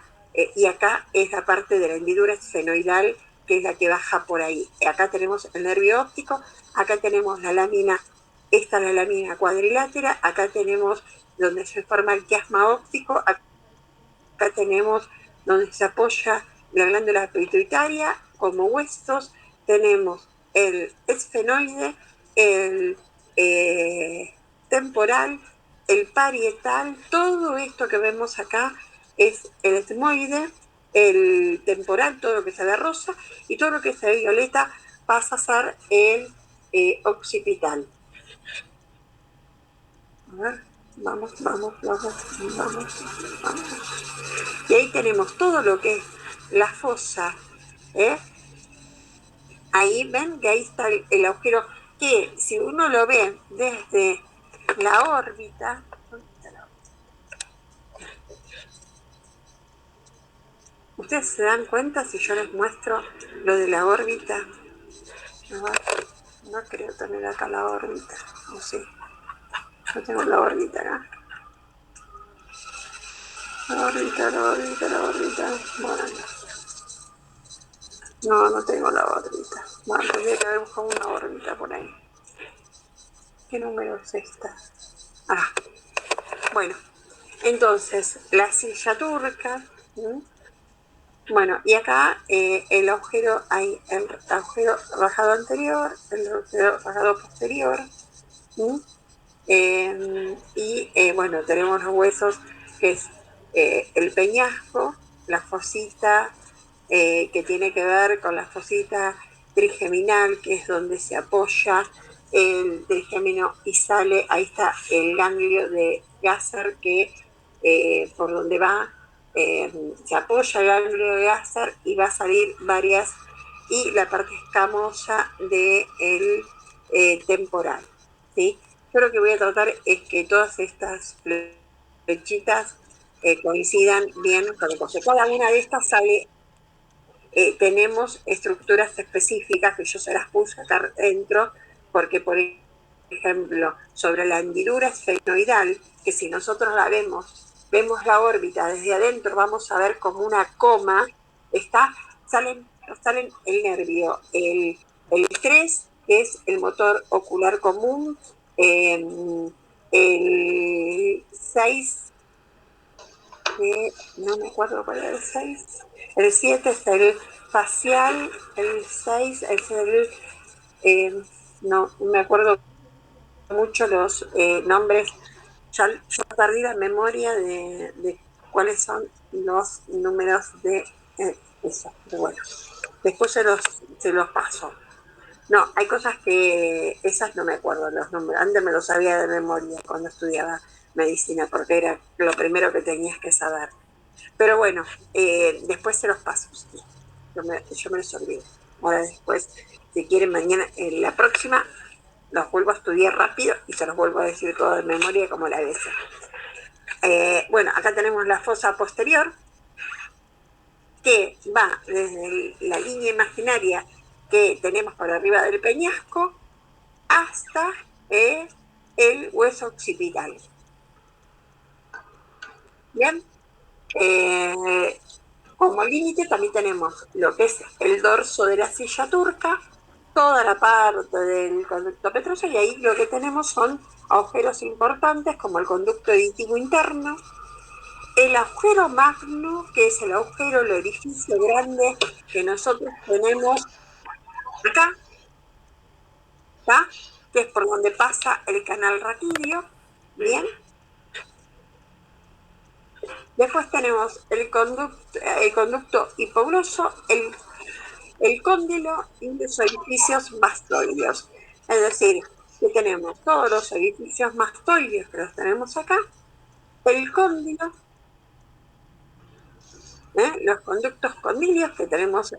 y acá es la parte de la hendidura esfenoidal, que es la que baja por ahí. Acá tenemos el nervio óptico, acá tenemos la lámina, esta es la lámina cuadrilátera, acá tenemos donde se forma el quiasma óptico, acá tenemos donde se apoya la glándula pituitaria como huesos, tenemos el esfenoide, el temporal, el parietal, todo esto que vemos acá es el etmoide, el temporal, todo lo que se ve rosa, y todo lo que se ve violeta pasa a ser el occipital. A ver, vamos. Y ahí tenemos todo lo que es la fosa, ¿eh? Ahí ven que ahí está el agujero, que si uno lo ve desde la órbita, ¿ustedes se dan cuenta si yo les muestro lo de la órbita? No creo tener acá la órbita, ¿o sí? Yo tengo la órbita acá. La órbita. Bueno, no tengo la órbita. Bueno, tendría que haber buscado una órbita por ahí. ¿Qué número es esta? Ah, bueno. Entonces, la silla turca. Bueno, y acá el agujero, hay el agujero rajado anterior, el agujero rajado posterior. Bueno, tenemos los huesos, que es el peñasco, la fosita, que tiene que ver con la fosita trigeminal, que es donde se apoya el trigémino y sale, ahí está el ganglio de Gasser, que por donde va, se apoya el ganglio de Gasser y va a salir varias, y la parte escamosa del temporal, ¿sí? Yo lo que voy a tratar es que todas estas flechitas coincidan bien con el coso. Cada una de estas sale tenemos estructuras específicas que yo se las puse acá dentro, porque por ejemplo, sobre la hendidura esfenoidal, que si nosotros la vemos la órbita desde adentro, vamos a ver como una coma, salen el nervio, el 3, que es el motor ocular común, el 6, no me acuerdo cuál era el 6, el 7 es el facial, el 6 es no me acuerdo mucho los nombres, ya perdí la memoria de cuáles son los números de eso, pero bueno, después se los paso. No, hay cosas que esas no me acuerdo los números, antes me los sabía de memoria cuando estudiaba medicina, porque era lo primero que tenías que saber. Pero bueno, después se los paso, sí. Yo me los olvido. Ahora después, si quieren mañana, la próxima, los vuelvo a estudiar rápido y se los vuelvo a decir todo de memoria como la vez. Bueno, acá tenemos la fosa posterior, que va desde la línea imaginaria que tenemos por arriba del peñasco hasta el hueso occipital. Bien. Como límite también tenemos lo que es el dorso de la silla turca, toda la parte del conducto petroso, y ahí lo que tenemos son agujeros importantes como el conducto auditivo interno, el agujero magno, que es el agujero, el orificio grande que nosotros tenemos acá, ¿tá? Que es por donde pasa el canal raquídeo, ¿bien? Después tenemos el conducto hipogloso, el cóndilo y los orificios mastoideos. Es decir, que tenemos todos los orificios mastoideos que los tenemos acá, el cóndilo, los conductos condilios que tenemos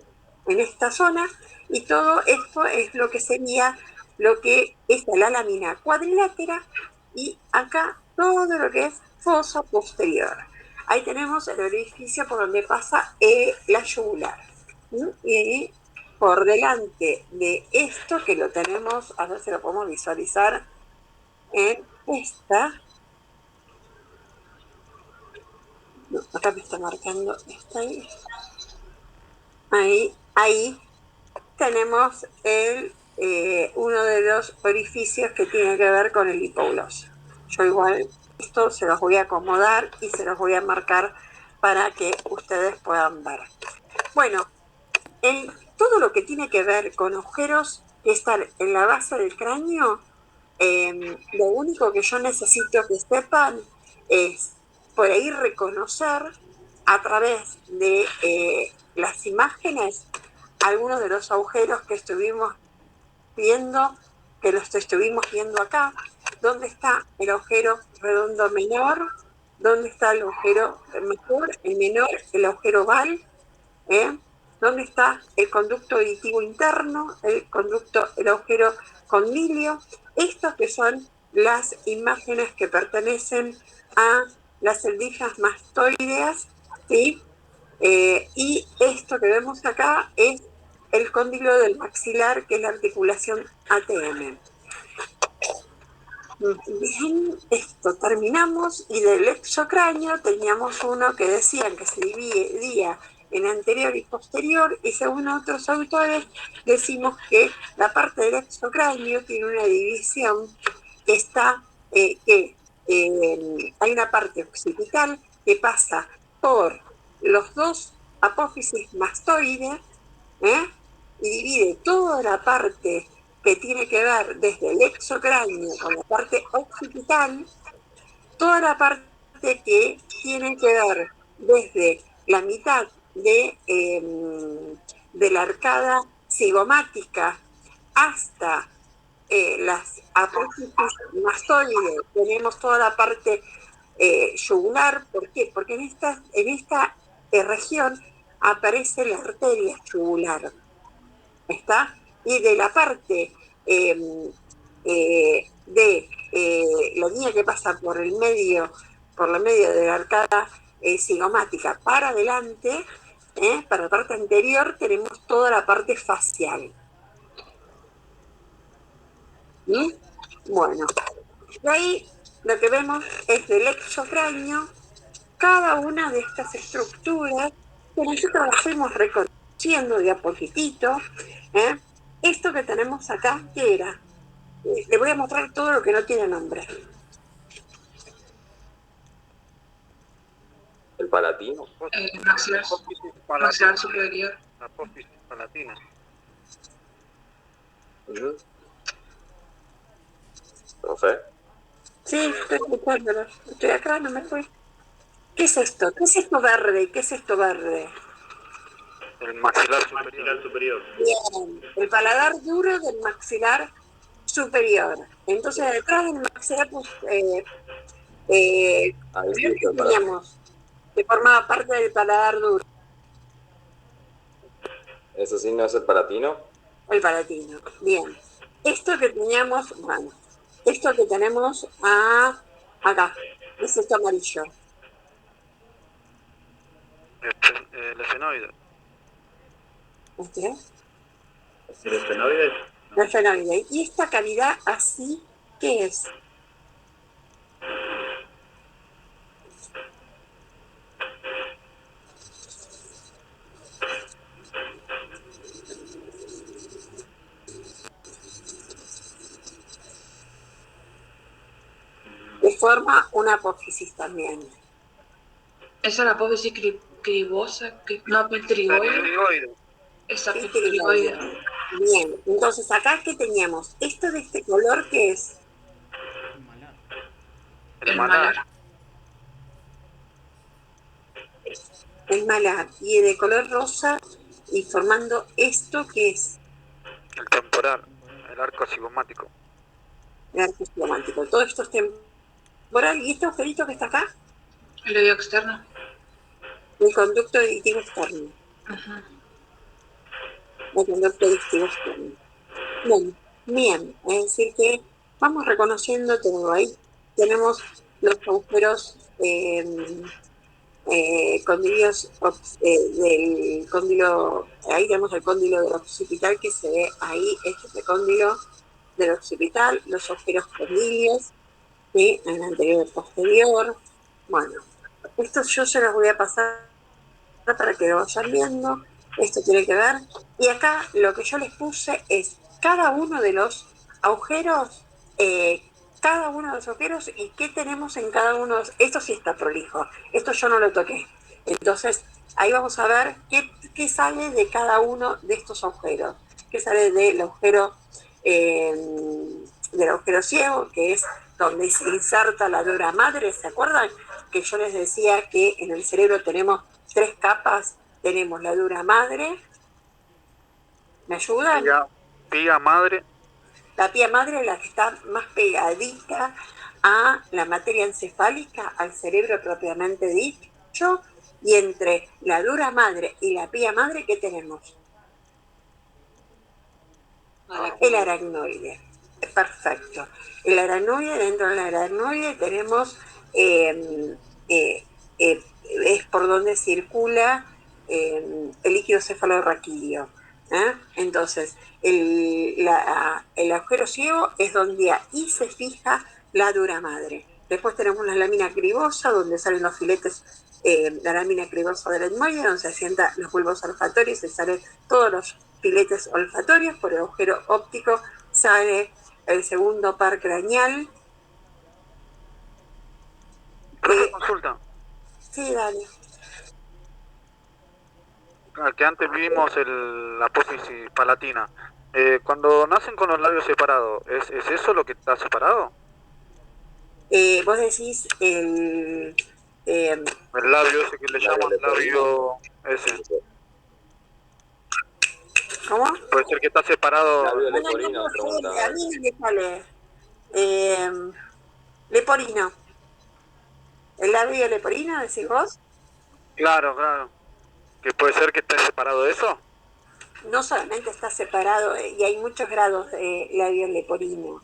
en esta zona, y todo esto es lo que sería lo que es la lámina cuadrilátera, y acá todo lo que es fosa posterior. Ahí tenemos el orificio por donde pasa la yugular. Y por delante de esto, que lo tenemos, a ver si lo podemos visualizar en esta. No, acá me está marcando esta ahí tenemos uno de los orificios que tiene que ver con el hipogloso. Yo igual esto se los voy a acomodar y se los voy a marcar para que ustedes puedan ver. Bueno, todo lo que tiene que ver con agujeros que están en la base del cráneo, lo único que yo necesito que sepan es por ahí reconocer a través de las imágenes algunos de los agujeros que estuvimos viendo, que los estuvimos viendo acá. ¿Dónde está el agujero redondo menor? ¿Dónde está el agujero mayor, el menor, el agujero oval? ¿Dónde está el conducto auditivo interno, el agujero condilio? Estos que son las imágenes que pertenecen a las celdillas mastoideas, ¿sí? Y esto que vemos acá es el cóndilo del maxilar, que es la articulación ATM. Bien, esto terminamos, y del exocráneo teníamos uno que decían que se dividía en anterior y posterior, y según otros autores decimos que la parte del exocráneo tiene una división que está, hay una parte occipital que pasa por los dos apófisis mastoides, y divide toda la parte que tiene que ver desde el exocráneo con la parte occipital, toda la parte que tiene que ver desde la mitad de la arcada cigomática hasta las apófisis mastoides. Tenemos toda la parte yugular. ¿Por qué? Porque en esta región aparece la arteria yugular, ¿está? Y de la parte de la línea que pasa por la medio de la arcada cigomática para adelante, Para la parte anterior tenemos toda la parte facial. ¿Mm? Bueno, de ahí lo que vemos es del exocráneo cada una de estas estructuras que nosotros las fuimos reconociendo de a poquitito. Esto que tenemos acá, ¿qué era? Le voy a mostrar todo lo que no tiene nombre. ¿El palatino? Maxilar, maxilar superior. La apófisis palatina. Profe. Sí, estoy escuchándolo. Estoy acá, no me fui. ¿Qué es esto? ¿Qué es esto verde? ¿Qué es esto verde? El maxilar superior. Maxilar superior. Bien, el paladar duro del maxilar superior. Entonces, detrás del maxilar, pues, Ahí sí ¿qué está el palatino. teníamos? Que formaba parte del paladar duro. ¿Eso sí no es el palatino? El palatino. Bien. Esto que teníamos, bueno, esto que tenemos acá, es esto amarillo. El esfenoide. ¿Este? ¿El esfenoide? El esfenoide. ¿Y esta cavidad así qué es? Que forma una apófisis también. Esa es la apófisis cribosa, no, petrigoide. Pterigoide. Esa Sí, petrigoide. Bien, entonces acá ¿qué teníamos? Esto de este color, ¿qué es? El malar. El malar. Y de color rosa y formando esto que es El temporal. El arco cigomático. el arco cigomático. Todo esto es temporal. ¿Y este agujerito que está acá? El oído externo. El conducto auditivo externo. Ajá. El conducto auditivo externo. Bien, bien. Es decir que vamos reconociendo todo ahí. Tenemos los agujeros condilios del cóndilo, ahí tenemos el cóndilo del occipital que se ve ahí, este es el cóndilo del occipital, los agujeros condilios, ¿sí? En el anterior y el posterior. Bueno, esto yo se los voy a pasar para que lo vayan viendo. Esto tiene que ver. Y acá lo que yo les puse es cada uno de los agujeros, y qué tenemos en cada uno. Esto sí está prolijo. Esto yo no lo toqué. Entonces, ahí vamos a ver qué sale de cada uno de estos agujeros. Qué sale del agujero ciego, que es donde se inserta la dura madre. ¿Se acuerdan? Que yo les decía que en el cerebro tenemos 3 capas. Tenemos la dura madre. ¿Me ayudan? Pía madre. La pía madre es la que está más pegadita a la materia encefálica, al cerebro propiamente dicho. Y entre la dura madre y la pía madre, ¿qué tenemos? El aracnoide. Perfecto. El aracnoide, dentro del aracnoide tenemos, es por donde circula el líquido cefalorraquídeo. Entonces, el agujero ciego es donde ahí se fija la dura madre. Después tenemos la lámina cribosa, donde salen los filetes, la lámina cribosa del etmoide, donde se asientan los bulbos olfatorios y salen todos los filetes olfatorios. Por el agujero óptico sale el segundo par craneal. Consulta. Sí, dale. Al que antes vimos la apófisis palatina. Cuando nacen con los labios separados, ¿es eso lo que está separado? Vos decís El labio ese que le llaman labio ese. ¿Cómo? Puede ser que está separado. Labio No, leporino, preguntaba. a mí me sale leporino. ¿El labio leporino, decís vos? Claro, claro. ¿Que puede ser que esté separado de eso? No solamente está separado, y hay muchos grados de labios leporinos.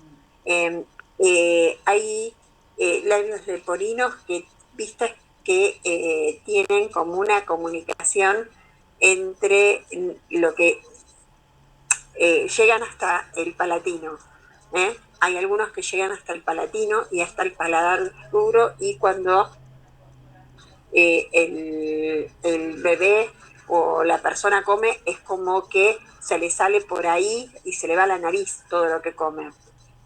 Hay labios leporinos que, viste, que tienen como una comunicación entre lo que llegan hasta el palatino. Hay algunos que llegan hasta el palatino y hasta el paladar duro, y cuando el bebé o la persona come, es como que se le sale por ahí y se le va a la nariz todo lo que come.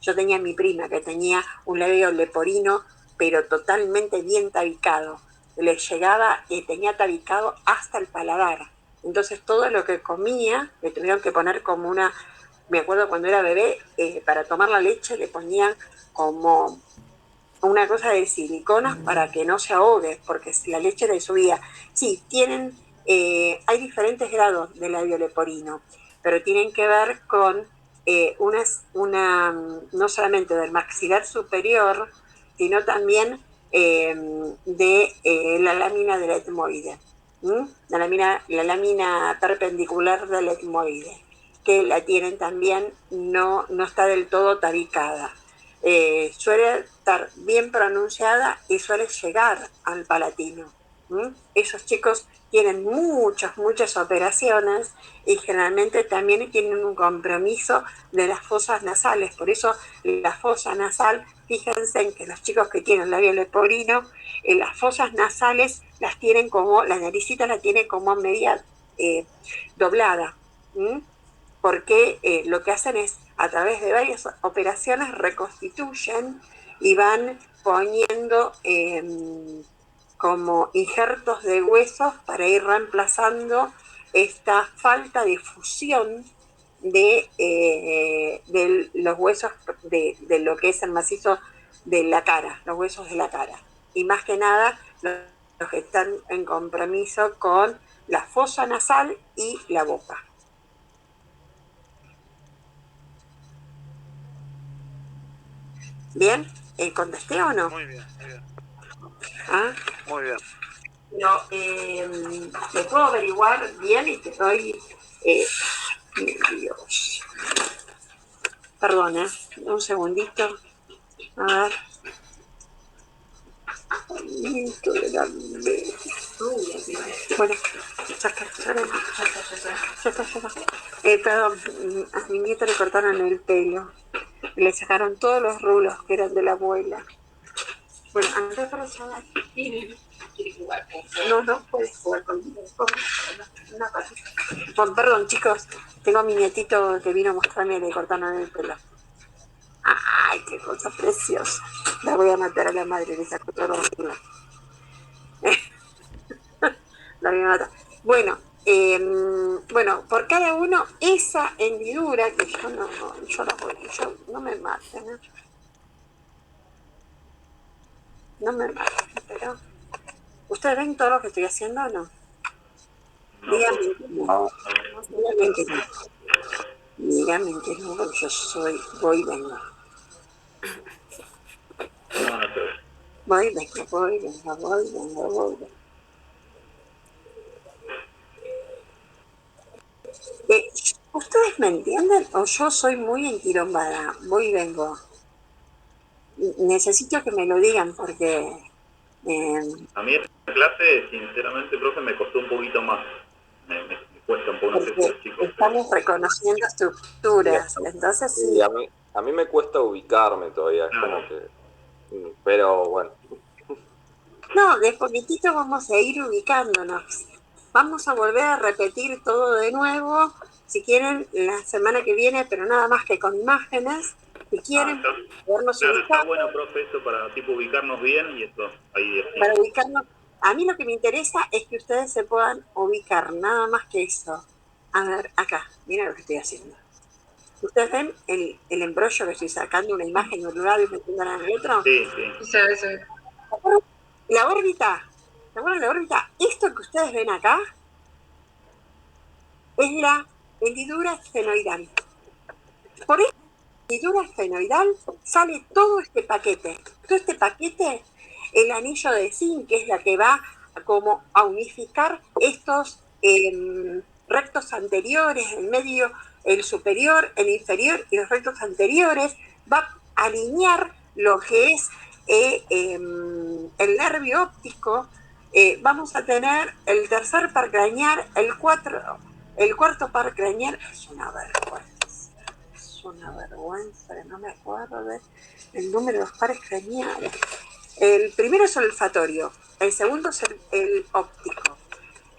Yo tenía a mi prima que tenía un labio leporino, pero totalmente bien tabicado. Le llegaba y tenía tabicado hasta el paladar. Entonces todo lo que comía le tuvieron que poner como una... Me acuerdo cuando era bebé, para tomar la leche le ponían como una cosa de silicona para que no se ahogue, porque si la leche le subía. Sí, hay diferentes grados de labio leporino, pero tienen que ver con no solamente del maxilar superior, sino también de la lámina del etmoide, la lámina perpendicular del etmoide, que la tienen también, no está del todo tabicada. Suele estar bien pronunciada y suele llegar al palatino. Esos chicos tienen muchas operaciones y generalmente también tienen un compromiso de las fosas nasales. Por eso la fosa nasal, fíjense en que los chicos que tienen labio leporino, las fosas nasales las tienen como, la naricita la tiene como media doblada. Porque lo que hacen es, a través de varias operaciones, reconstituyen y van poniendo como injertos de huesos para ir reemplazando esta falta de fusión de los huesos de lo que es el macizo de la cara, los huesos de la cara. Y más que nada, los que están en compromiso con la fosa nasal y la boca. ¿Bien? ¿Contesté o no? Muy bien, muy bien. ¿Ah? Muy bien. No, te puedo averiguar bien y te doy... Dios. Perdón, un segundito. A ver. Bueno, ya está. Perdón, a mi nieto le cortaron el pelo. Le sacaron todos los rulos que eran de la abuela. Bueno, Andrés Rosada quiere jugar. No puedes jugar conmigo. Perdón, chicos, tengo a mi nietito que vino a mostrarme, le cortaron el pelo. Ay, qué cosa preciosa. La voy a matar a la madre, le sacó todo los rulos. La voy a matar. Bueno, por cada uno, esa hendidura que yo no me maten, ¿eh? No me maten, pero... ¿Ustedes ven todo lo que estoy haciendo o no? Díganme que no. Díganme que no. Díganme que no, porque yo voy y vengo. Voy, vengo. ¿Ustedes me entienden o yo soy muy enquilombada? Voy y vengo. Necesito que me lo digan porque... A mí esta clase, sinceramente, profe, me costó un poquito más. Me cuesta un poco, no sé si los chicos... Estamos reconociendo estructuras, entonces sí. Sí, a mí me cuesta ubicarme todavía, como que... Pero bueno. No, de poquitito vamos a ir ubicándonos. Vamos a volver a repetir todo de nuevo, si quieren, la semana que viene, pero nada más que con imágenes. Si quieren, podernos ubicar. ubicar. Está bueno, profe, eso para tipo ubicarnos bien y esto ahí. Para ubicarnos. A mí lo que me interesa es que ustedes se puedan ubicar, nada más que eso. A ver, acá, miren lo que estoy haciendo. ¿Ustedes ven el embrollo que estoy sacando, una imagen de un lado y metiéndola en el otro? Sí. Se ve. La órbita, ¿se acuerdan de la órbita? Esto que ustedes ven acá es la hendidura esfenoidal. Por esta hendidura esfenoidal sale todo este paquete. Todo este paquete, el anillo de zinc, que es la que va como a unificar estos rectos anteriores, el medio, el superior, el inferior y los rectos anteriores, va a alinear lo que es el nervio óptico vamos a tener el tercer par craneal, el cuarto par craneal. Es una vergüenza que no me acuerdo del número de los pares craneales. El primero es el olfatorio, el segundo es el óptico,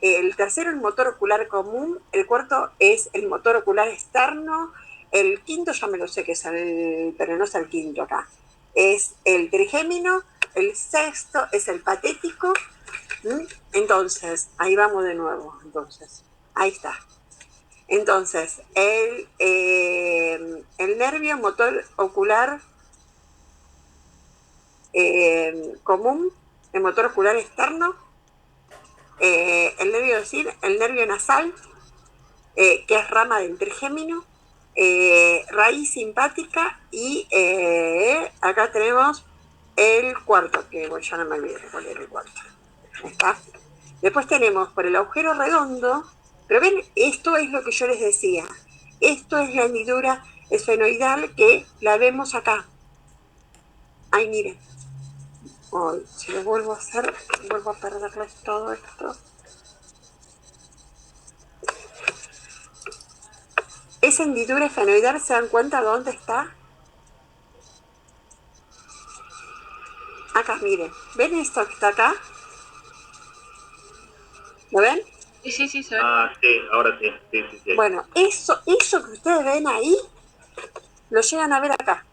el tercero el motor ocular común, el cuarto es el motor ocular externo, el quinto ya me lo sé que es pero no es el quinto acá, es el trigémino, el sexto es el patético. Entonces, ahí vamos de nuevo, entonces, ahí está. Entonces, el nervio motor ocular común, el motor ocular externo, el nervio nasal, que es rama del trigémino, raíz simpática y acá tenemos el cuarto, que bueno, ya no me olvidé cuál era el cuarto. ¿Está? Después tenemos por el agujero redondo, pero ven, esto es lo que yo les decía, esto es la hendidura esfenoidal que la vemos acá. Ay, miren, si lo vuelvo a hacer, vuelvo a perderles todo esto. Esa hendidura esfenoidal, ¿se dan cuenta dónde está? Acá, miren, ¿ven esto que está acá? ¿Lo ven? Sí, se ve. Ah, sí, ahora sí. Bueno, eso que ustedes ven ahí, lo llegan a ver acá.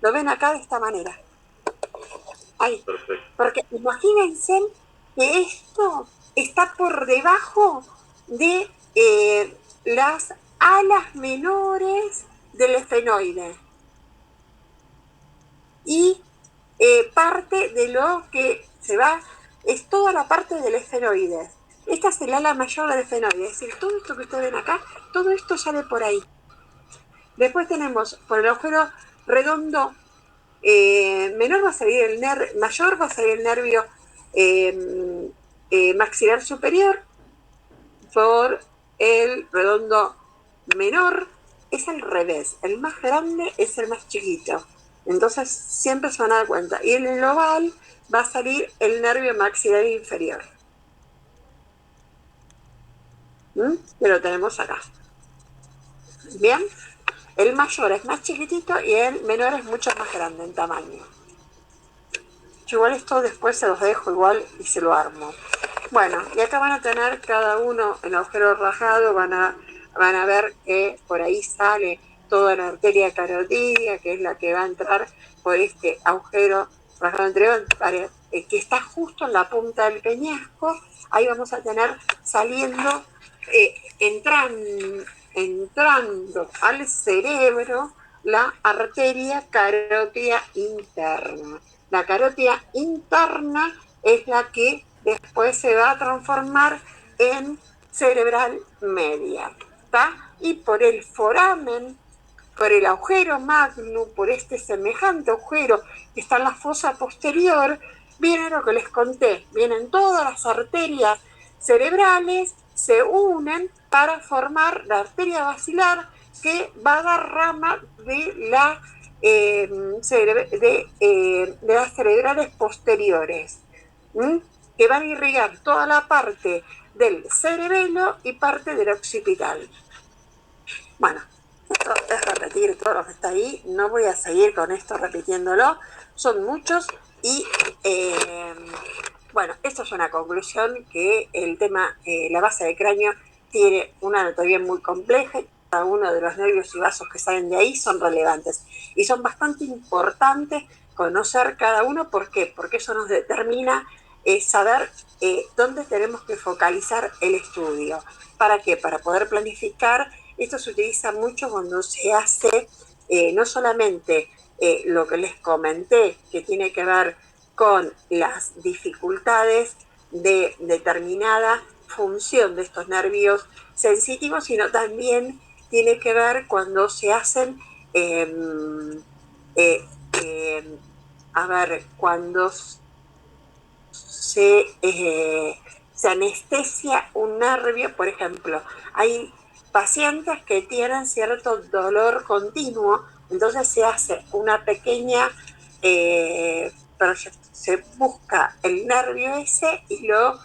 Lo ven acá de esta manera. Ahí. Perfecto. Porque imagínense que esto está por debajo de las alas menores del esfenoide. Y parte de lo que se va es toda la parte del esfenoide. Esta es el ala mayor del esfenoide, es decir, todo esto que ustedes ven acá, todo esto sale por ahí. Después tenemos por el agujero redondo menor va a salir mayor va a salir el nervio maxilar superior. Por el redondo menor es al revés, el más grande es el más chiquito. Entonces siempre se van a dar cuenta. Y en el oval va a salir el nervio maxilar inferior. Que lo tenemos acá. Bien, el mayor es más chiquitito y el menor es mucho más grande en tamaño. Yo igual esto después se los dejo igual y se lo armo. Bueno, y acá van a tener cada uno el agujero rajado, van a ver que por ahí sale toda la arteria carotidia, que es la que va a entrar por este agujero rajado entre que está justo en la punta del peñasco. Ahí vamos a tener saliendo, entrando al cerebro la arteria carótida interna. La carótida interna es la que después se va a transformar en cerebral media, ¿está? Y por el foramen, por el agujero magno, por este semejante agujero que está en la fosa posterior, viene lo que les conté, vienen todas las arterias cerebrales, se unen para formar la arteria basilar que va a dar rama de las cerebrales posteriores, que van a irrigar toda la parte del cerebelo y parte del occipital. Bueno, esto es repetir todo lo que está ahí, no voy a seguir con esto repitiéndolo, son muchos y bueno, esto es una conclusión que el tema, la base del cráneo tiene una anatomía muy compleja y cada uno de los nervios y vasos que salen de ahí son relevantes y son bastante importantes conocer cada uno. ¿Por qué? Porque eso nos determina saber dónde tenemos que focalizar el estudio. ¿Para qué? Para poder planificar. Esto se utiliza mucho cuando se hace no solamente lo que les comenté, que tiene que ver con las dificultades de determinada función de estos nervios sensitivos, sino también tiene que ver cuando se hacen, cuando se anestesia un nervio, por ejemplo, hay pacientes que tienen cierto dolor continuo, entonces se hace una pequeña se busca el nervio ese y lo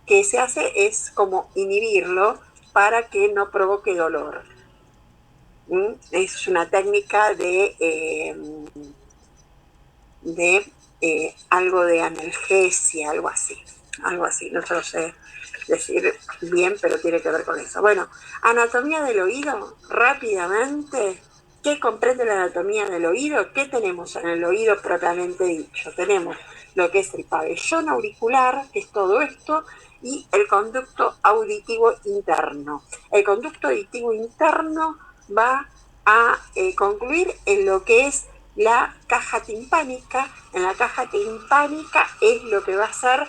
que se hace es como inhibirlo para que no provoque dolor. Es una técnica de algo de analgesia, algo así, no se lo sé decir bien, pero tiene que ver con eso. Bueno, anatomía del oído, rápidamente. ¿Qué comprende la anatomía del oído? ¿Qué tenemos en el oído propiamente dicho? Tenemos lo que es el pabellón auricular, que es todo esto, y el conducto auditivo interno. El conducto auditivo interno va a concluir en lo que es la caja timpánica. En la caja timpánica es lo que va a ser,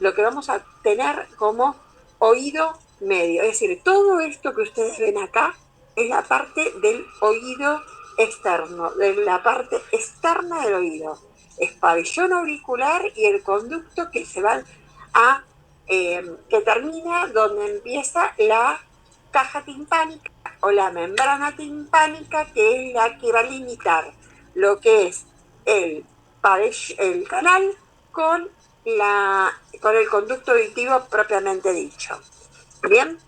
lo que vamos a tener como oído medio. Es decir, todo esto que ustedes ven acá es la parte del oído externo, de la parte externa del oído. Es pabellón auricular y el conducto que se va a, que termina donde empieza la caja timpánica o la membrana timpánica, que es la que va a limitar lo que es el canal con el conducto auditivo propiamente dicho. Bien,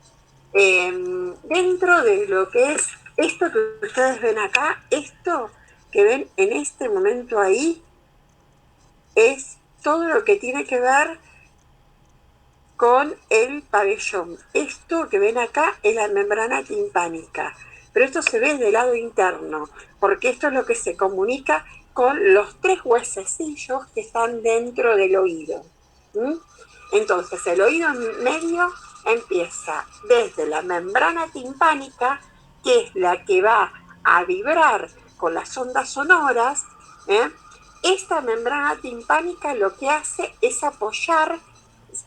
dentro de lo que es esto que ustedes ven acá, esto que ven en este momento ahí, es todo lo que tiene que ver con el pabellón. Esto que ven acá es la membrana timpánica, pero esto se ve del lado interno, porque esto es lo que se comunica con los 3 huesecillos que están dentro del oído. Entonces, el oído medio empieza desde la membrana timpánica, que es la que va a vibrar con las ondas sonoras. Esta membrana timpánica lo que hace es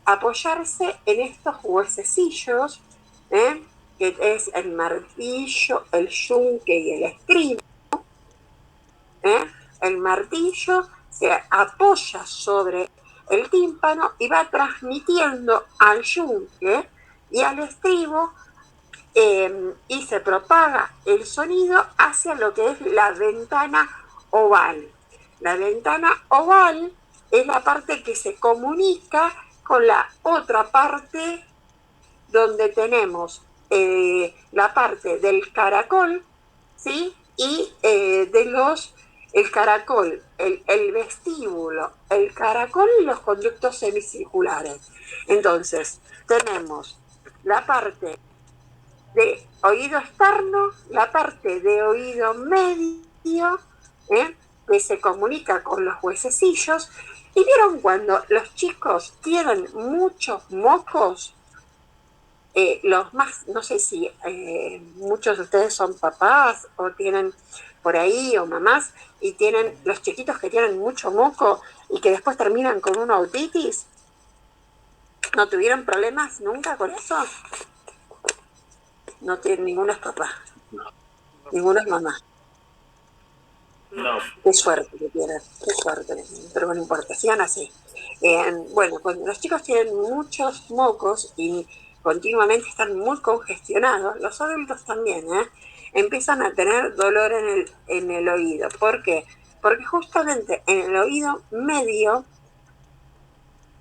apoyarse en estos huesecillos, que es el martillo, el yunque y el estribo. El martillo se apoya sobre el tímpano y va transmitiendo al yunque y al estribo, y se propaga el sonido hacia lo que es la ventana oval. La ventana oval es la parte que se comunica con la otra parte, donde tenemos la parte del caracol, ¿sí? Y el caracol, el vestíbulo, el caracol y los conductos semicirculares. Entonces, tenemos la parte de oído externo, la parte de oído medio, que se comunica con los huesecillos. ¿Y vieron cuando los chicos tienen muchos mocos? Los más, no sé si muchos de ustedes son papás o tienen por ahí, o mamás, y tienen los chiquitos que tienen mucho moco y que después terminan con una otitis. ¿No tuvieron problemas nunca con eso? No tiene, ninguno es papá, ninguno es mamá. No. Qué suerte que tienen, qué suerte, pero no importa, sigan así. Bueno, cuando los chicos tienen muchos mocos y continuamente están muy congestionados, los adultos también, empiezan a tener dolor en el oído. ¿Por qué? Porque justamente en el oído medio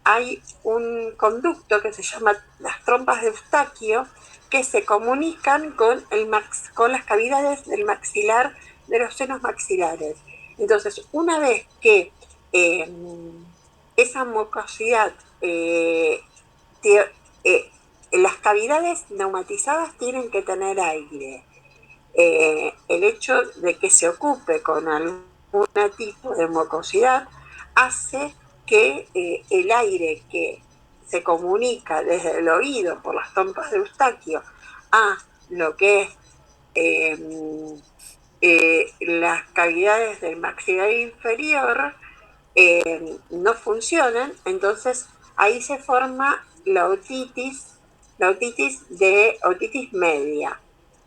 hay un conducto que se llama las trompas de Eustaquio, que se comunican con las cavidades del maxilar, de los senos maxilares. Entonces, una vez que esa mucosidad, las cavidades neumatizadas tienen que tener aire. El hecho de que se ocupe con algún tipo de mucosidad hace que el aire que se comunica desde el oído por las trompas de Eustaquio a lo que es las cavidades del maxilar inferior no funcionan. Entonces ahí se forma la otitis media,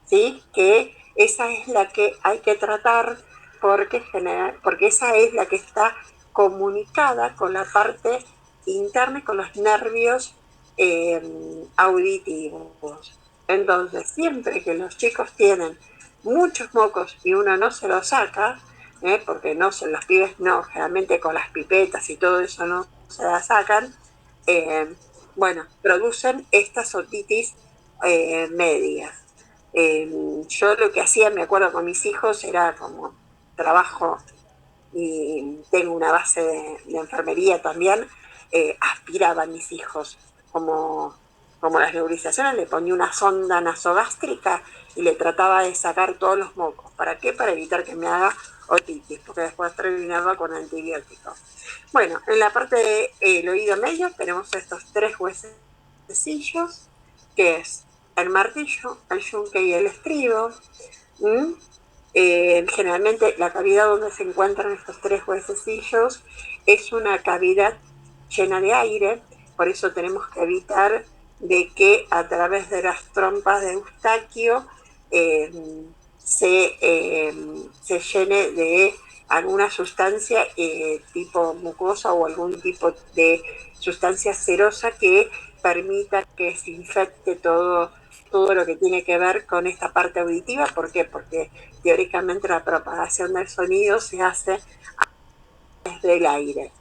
¿sí? Que esa es la que hay que tratar porque esa es la que está comunicada con la parte interna y con los nervios auditivos. Entonces, siempre que los chicos tienen muchos mocos y uno no se los saca, porque no son los pibes, no, generalmente con las pipetas y todo eso no se la sacan, bueno, producen estas otitis medias. Yo lo que hacía, me acuerdo con mis hijos, era como trabajo y tengo una base de enfermería también, aspiraba a mis hijos como las nebulizaciones, le ponía una sonda nasogástrica y le trataba de sacar todos los mocos. ¿Para qué? Para evitar que me haga otitis, porque después terminaba con antibióticos. Bueno, en la parte del oído medio tenemos estos 3 huesecillos, que es el martillo, el yunque y el estribo. Generalmente la cavidad donde se encuentran estos 3 huesecillos es una cavidad llena de aire, por eso tenemos que evitar de que a través de las trompas de Eustaquio se llene de alguna sustancia tipo mucosa o algún tipo de sustancia cerosa que permita que se infecte todo lo que tiene que ver con esta parte auditiva. ¿Por qué? Porque teóricamente la propagación del sonido se hace desde el aire.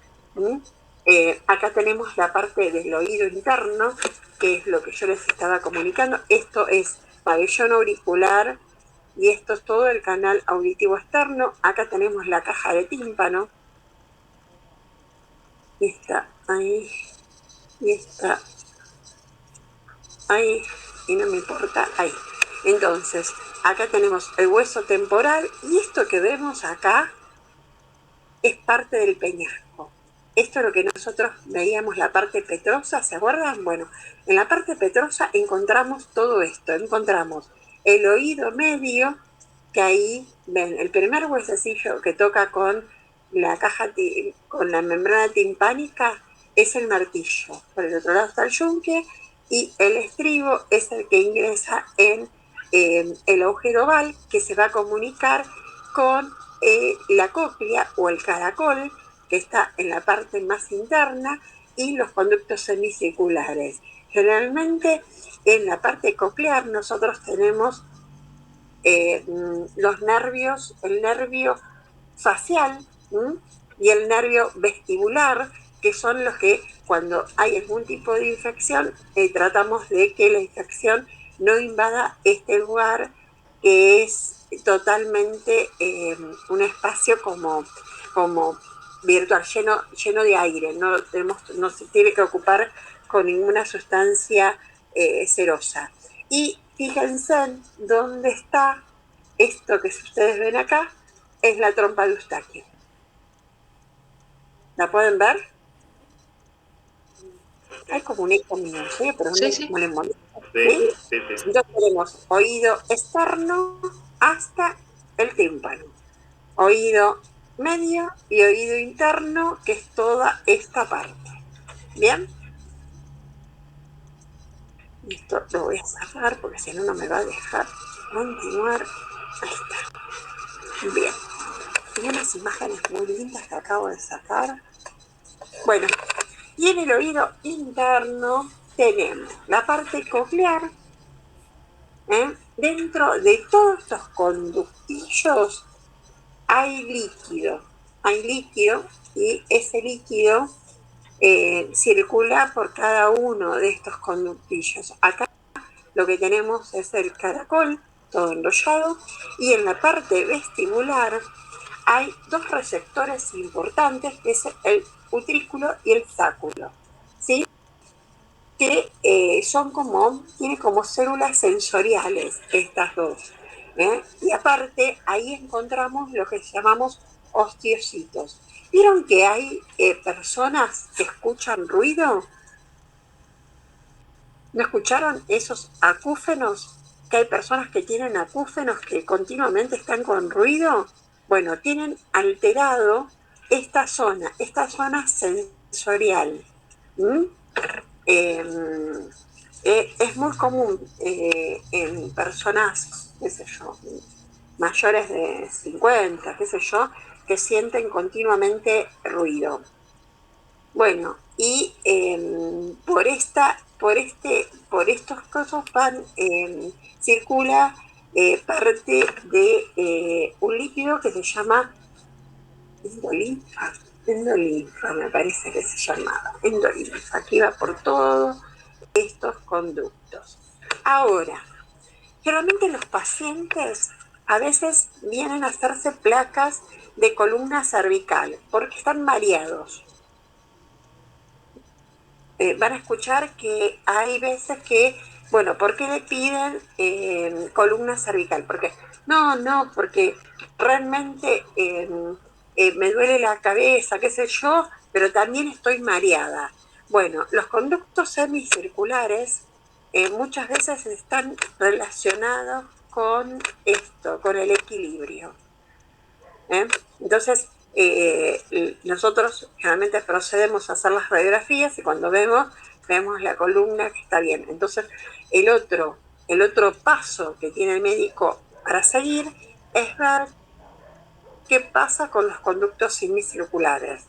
Acá tenemos la parte del oído interno, que es lo que yo les estaba comunicando. Esto es pabellón auricular y esto es todo el canal auditivo externo. Acá tenemos la caja de tímpano. Y está ahí. Y está ahí. Y no me importa, ahí. Entonces, acá tenemos el hueso temporal y esto que vemos acá es parte del peñasco. Esto es lo que nosotros veíamos, la parte petrosa, ¿se acuerdan? Bueno, en la parte petrosa encontramos todo esto, encontramos el oído medio, que ahí ven el primer huesecillo que toca con la caja, con la membrana timpánica, es el martillo. Por el otro lado está el yunque y el estribo es el que ingresa en el agujero oval, que se va a comunicar con la cóclea o el caracol, que está en la parte más interna, y los conductos semicirculares. Generalmente en la parte coclear nosotros tenemos los nervios, el nervio facial y el nervio vestibular, que son los que cuando hay algún tipo de infección tratamos de que la infección no invada este lugar, que es totalmente un espacio como virtual, lleno de aire. No se tiene que ocupar con ninguna sustancia cerosa. Y fíjense dónde está esto que ustedes ven acá, es la trompa de Eustaquio. ¿La pueden ver? Hay como un eco mío, ¿sí? Pero Sí. no le molesta. Sí. Entonces tenemos oído externo hasta el tímpano, oído medio y oído interno, que es toda esta parte. ¿Bien? Esto lo voy a cerrar porque si no, no me va a dejar continuar. Ahí está. Bien. Y unas imágenes muy lindas que acabo de sacar. Bueno, y en el oído interno tenemos la parte coclear. Dentro de todos estos conductillos hay líquido y ese líquido circula por cada uno de estos conductillos. Acá lo que tenemos es el caracol, todo enrollado, y en la parte vestibular hay 2 receptores importantes, que es el utrículo y el sáculo, ¿sí? Que tienen como células sensoriales estas 2. Y aparte, ahí encontramos lo que llamamos osteocitos. ¿Vieron que hay personas que escuchan ruido? ¿No escucharon esos acúfenos? Que hay personas que tienen acúfenos que continuamente están con ruido. Bueno, tienen alterado esta zona sensorial. Es muy común en personas, qué sé yo, mayores de 50, qué sé yo, que sienten continuamente ruido. Bueno, y por estos casos circula parte de un líquido que se llama endolinfa me parece que se llamaba, endolinfa, que iba por todos estos conductos. Ahora, generalmente los pacientes a veces vienen a hacerse placas de columna cervical porque están mareados. Van a escuchar que hay veces que, bueno, ¿por qué le piden columna cervical? Porque porque realmente me duele la cabeza, qué sé yo, pero también estoy mareada. Bueno, los conductos semicirculares muchas veces están relacionados con esto, con el equilibrio. Entonces, nosotros generalmente procedemos a hacer las radiografías y cuando vemos la columna que está bien. Entonces, el otro paso que tiene el médico para seguir es ver qué pasa con los conductos semicirculares.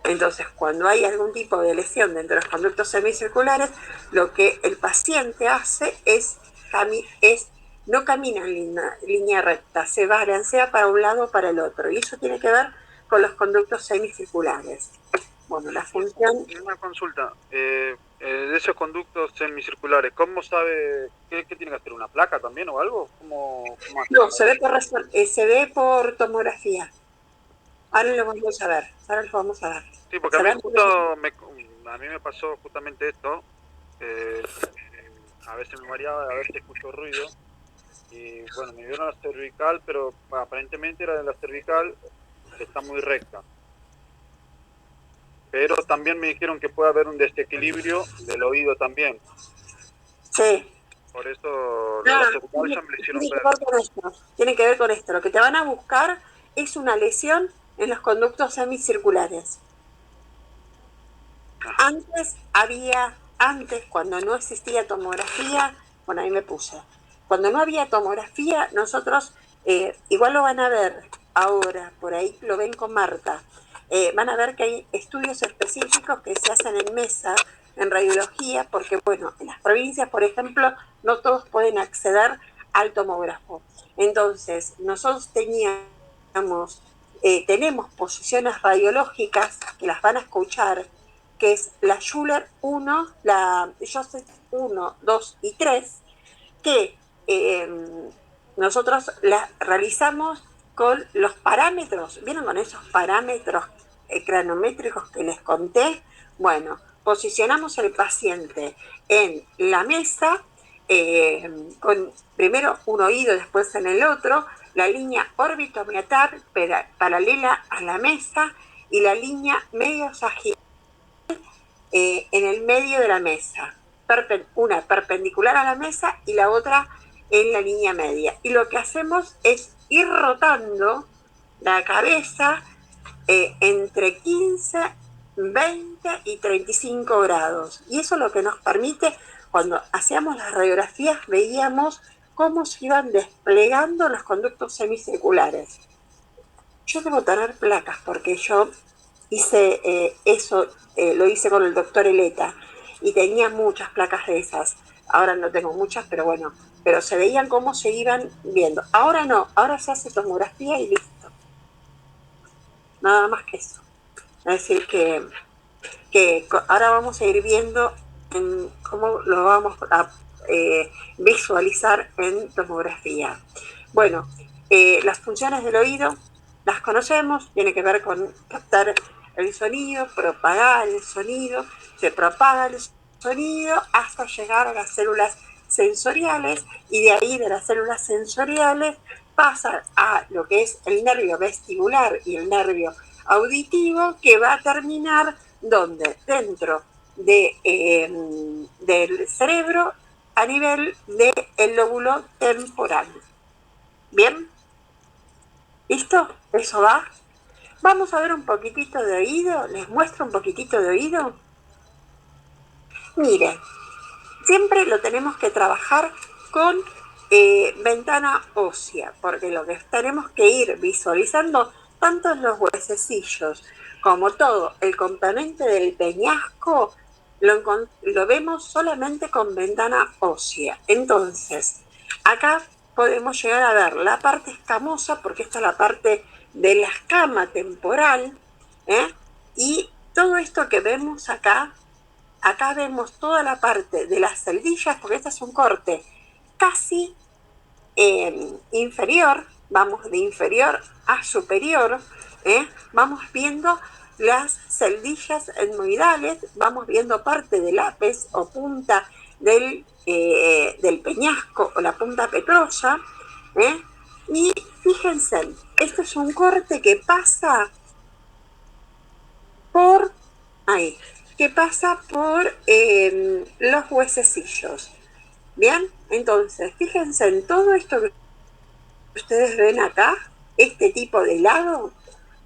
Entonces, cuando hay algún tipo de lesión dentro de los conductos semicirculares, lo que el paciente hace es no camina en línea recta, se balancea para un lado o para el otro. Y eso tiene que ver con los conductos semicirculares. Bueno, la función... Una consulta. De esos conductos semicirculares, ¿cómo sabe qué tiene que hacer? ¿Una placa también o algo? ¿Cómo No, se ve por tomografía. Ahora lo vamos a ver. Sí, porque a mí me pasó justamente esto. A veces me mareaba, a veces escucho ruido. Y bueno, me dieron la cervical, pero aparentemente era de la cervical, que está muy recta. Pero también me dijeron que puede haber un desequilibrio del oído también. Sí. Por eso la cervical ya me lo hicieron ver. Tiene que ver con esto. Lo que te van a buscar es una lesión en los conductos semicirculares. Antes, cuando no existía tomografía, bueno, ahí me puse. Cuando no había tomografía, nosotros, igual lo van a ver ahora, por ahí lo ven con Marta, van a ver que hay estudios específicos que se hacen en mesa, en radiología, porque, bueno, en las provincias, por ejemplo, no todos pueden acceder al tomógrafo. Entonces, nosotros tenemos posiciones radiológicas que las van a escuchar, que es la Schuller 1, la Joseph 1, 2 y 3, que nosotros las realizamos con los parámetros. ¿Vieron con esos parámetros cranométricos que les conté? Bueno, posicionamos al paciente en la mesa, con primero un oído, después en el otro, la línea órbito-meatar paralela a la mesa y la línea medio sagital en el medio de la mesa, una perpendicular a la mesa y la otra en la línea media. Y lo que hacemos es ir rotando la cabeza entre 15, 20 y 35 grados. Y eso es lo que nos permite, cuando hacíamos las radiografías, veíamos cómo se iban desplegando los conductos semicirculares. Yo debo tener placas porque yo hice eso, lo hice con el doctor Eleta y tenía muchas placas de esas. Ahora no tengo muchas, pero bueno, pero se veían cómo se iban viendo. Ahora no, ahora se hace tomografía y listo. Nada más que eso. Es decir, que ahora vamos a ir viendo cómo lo vamos a visualizar en tomografía. Bueno, las funciones del oído las conocemos, tiene que ver con captar el sonido, propagar el sonido, se propaga el sonido hasta llegar a las células sensoriales y de ahí de las células sensoriales pasa a lo que es el nervio vestibular y el nervio auditivo, que va a terminar ¿dónde? Dentro del cerebro a nivel del lóbulo temporal. ¿Bien? ¿Listo? ¿Eso va? Vamos a ver un poquitito de oído. ¿Les muestro un poquitito de oído? Miren, siempre lo tenemos que trabajar con ventana ósea, porque lo que tenemos que ir visualizando, tanto los huesecillos como todo el componente del peñasco, lo vemos solamente con ventana ósea. Entonces, acá podemos llegar a ver la parte escamosa, porque esta es la parte de la escama temporal, y todo esto que vemos acá vemos toda la parte de las celdillas, porque este es un corte casi inferior, vamos de inferior a superior, vamos viendo las celdillas etmoidales, vamos viendo parte del ápice o punta del peñasco o la punta petrosa, y fíjense, esto es un corte que pasa por ahí, los huesecillos. Bien, entonces, fíjense en todo esto que ustedes ven acá, este tipo de lado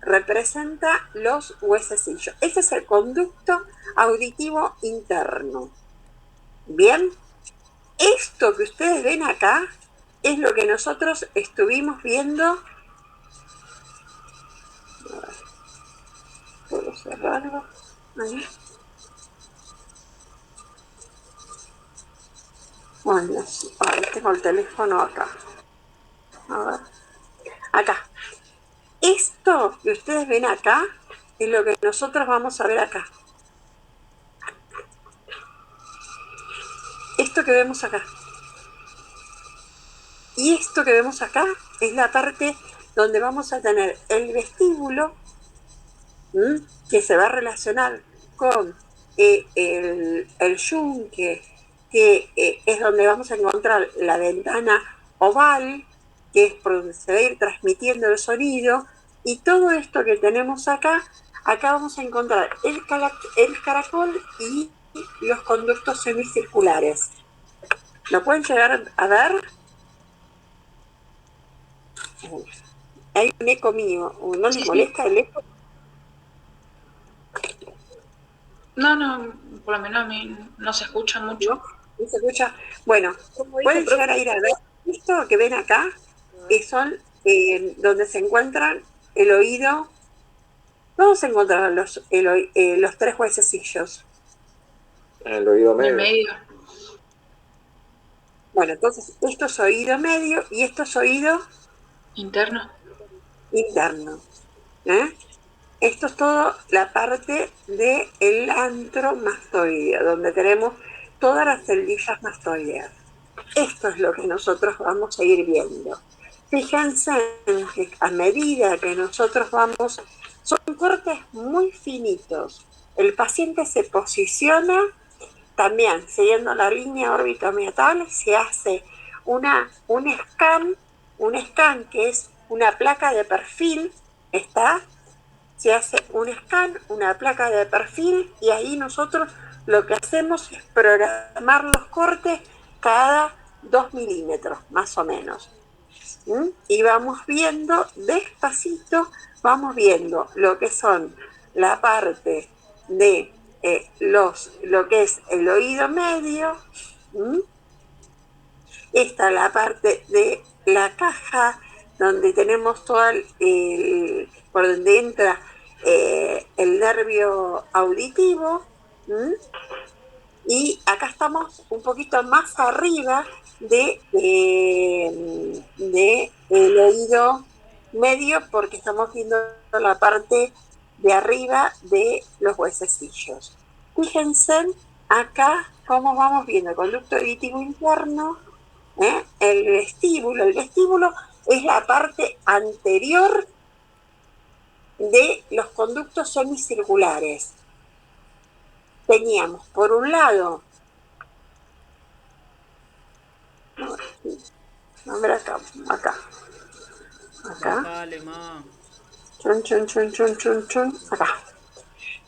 representa los huesecillos. Este es el conducto auditivo interno. Bien, esto que ustedes ven acá es lo que nosotros estuvimos viendo. A ver, ¿puedo cerrarlo? Ahí. Bueno, ahora tengo el teléfono acá. A ver, acá. Esto que ustedes ven acá es lo que nosotros vamos a ver acá. Esto que vemos acá. Y esto que vemos acá es la parte donde vamos a tener el vestíbulo, que se va a relacionar con el yunque, que es donde vamos a encontrar la ventana oval, que es por donde se va a ir transmitiendo el sonido, y todo esto que tenemos acá vamos a encontrar el caracol y los conductos semicirculares. ¿Lo pueden llegar a ver? Hay un eco mío, ¿no les molesta el eco? No, por lo menos a mí no se escucha mucho. ¿No se escucha? Bueno, pueden llegar a ir a ver esto que ven acá, que son donde se encuentran el oído. ¿Dónde se encuentran los tres huesecillos? En el oído En el medio. medio. Bueno, entonces esto es oído medio y esto es oído Interno. interno. Esto es todo la parte del antro mastoideo, donde tenemos todas las celdillas mastoideas. Esto es lo que nosotros vamos a ir viendo. Fíjense que a medida que nosotros vamos, son cortes muy finitos. El paciente se posiciona también siguiendo la línea órbito-meatal, se hace un scan que es una placa de perfil, se hace un scan, una placa de perfil, y ahí nosotros lo que hacemos es programar los cortes cada 2 milímetros, más o menos. Y vamos viendo despacito, vamos viendo lo que son la parte de lo que es el oído medio. Esta es la parte de la caja donde tenemos todo por donde entra el nervio auditivo. Y acá estamos un poquito más arriba de el oído medio, porque estamos viendo la parte de arriba de los huesecillos. Fíjense acá cómo vamos viendo el conducto auditivo interno, el vestíbulo. El vestíbulo es la parte anterior de los conductos semicirculares. Teníamos por un lado, a ver acá, acá.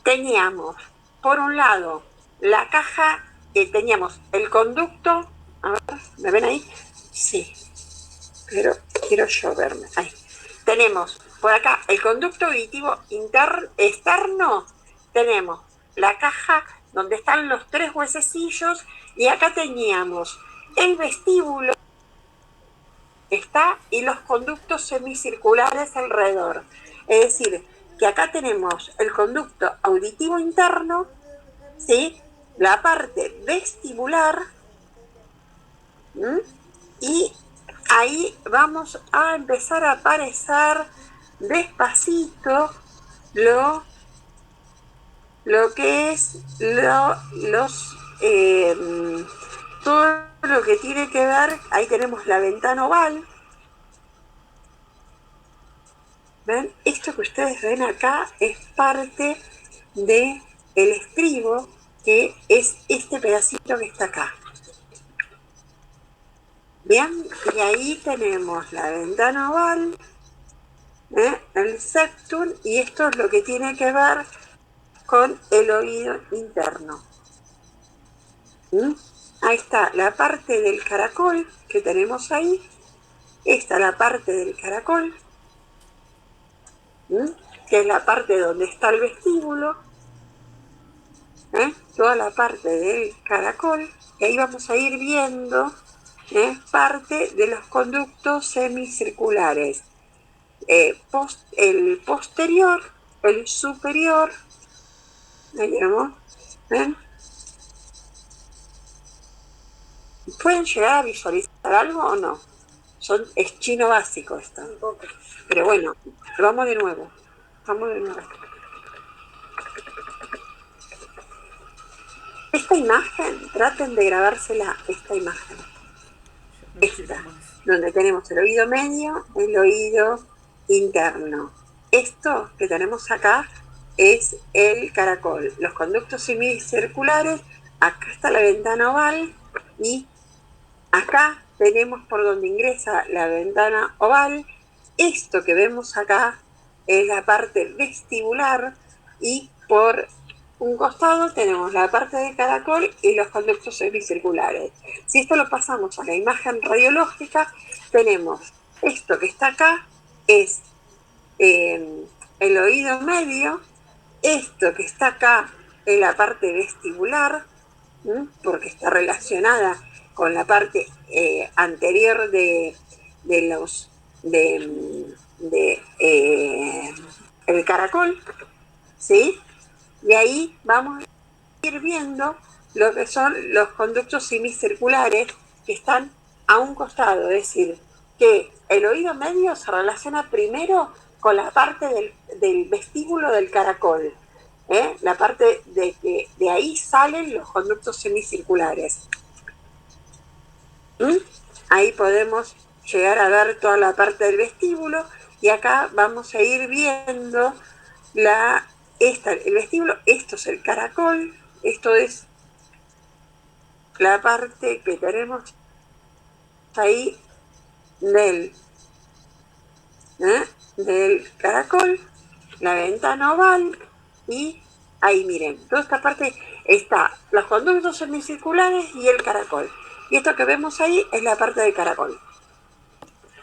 Teníamos por un lado la caja, que teníamos el conducto, a ver, ¿me ven ahí? Sí, pero quiero yo verme, ahí. Tenemos por acá el conducto auditivo externo, tenemos la caja donde están los tres huesecillos, y acá teníamos el vestíbulo, y los conductos semicirculares alrededor. Es decir, que acá tenemos el conducto auditivo interno, ¿sí? La parte vestibular, y ahí vamos a empezar a aparecer despacito lo que es todo lo que tiene que ver, ahí tenemos la ventana oval. ¿Ven? Esto que ustedes ven acá es parte del estribo, que es este pedacito que está acá. Bien, y ahí tenemos la ventana oval, el septum, y esto es lo que tiene que ver con el oído interno. Ahí está la parte del caracol que tenemos ahí. Esta es la parte del caracol, que es la parte donde está el vestíbulo. Toda la parte del caracol, y ahí vamos a ir viendo parte de los conductos semicirculares, el posterior, el superior, ahí vemos, ¿ven? ¿Pueden llegar a visualizar algo o no? Es chino básico esto, pero bueno, vamos de nuevo. Esta imagen, traten de grabársela, esta imagen. Esta, donde tenemos el oído medio, el oído interno. Esto que tenemos acá es el caracol. Los conductos semicirculares, acá está la ventana oval y acá tenemos por donde ingresa la ventana oval. Esto que vemos acá es la parte vestibular y por un costado tenemos la parte del caracol y los conductos semicirculares. Si esto lo pasamos a la imagen radiológica, tenemos esto que está acá, es el oído medio, esto que está acá es la parte vestibular, porque está relacionada con la parte anterior el caracol, ¿sí? Y ahí vamos a ir viendo lo que son los conductos semicirculares que están a un costado, es decir, que el oído medio se relaciona primero con la parte del vestíbulo del caracol, la parte de que de ahí salen los conductos semicirculares. Ahí podemos llegar a ver toda la parte del vestíbulo y acá vamos a ir viendo el vestíbulo. Esto es el caracol, esto es la parte que tenemos ahí del caracol, la ventana oval, y ahí miren, toda esta parte está los conductos semicirculares y el caracol. Y esto que vemos ahí es la parte del caracol.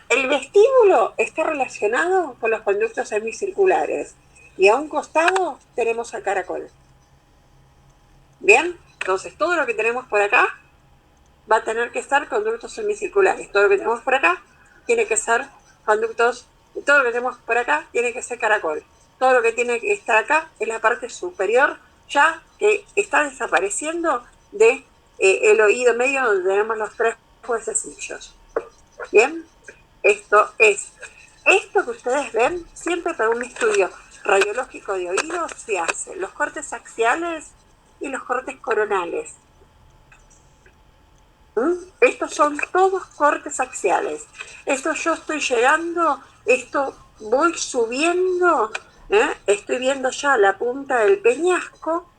El vestíbulo está relacionado con los conductos semicirculares y a un costado tenemos al caracol. Bien, entonces todo lo que tenemos por acá va a tener que ser conductos semicirculares. Todo lo que tenemos por acá tiene que ser conductos, todo lo que tenemos por acá tiene que ser caracol. Todo lo que tiene que estar acá es la parte superior, ya que está desapareciendo de el oído medio donde tenemos los tres huesecillos. Bien, esto que ustedes ven, siempre para un estudio radiológico de oído se hace los cortes axiales y los cortes coronales. Estos son todos cortes axiales. Esto yo estoy llegando, esto voy subiendo, estoy viendo ya la punta del peñasco.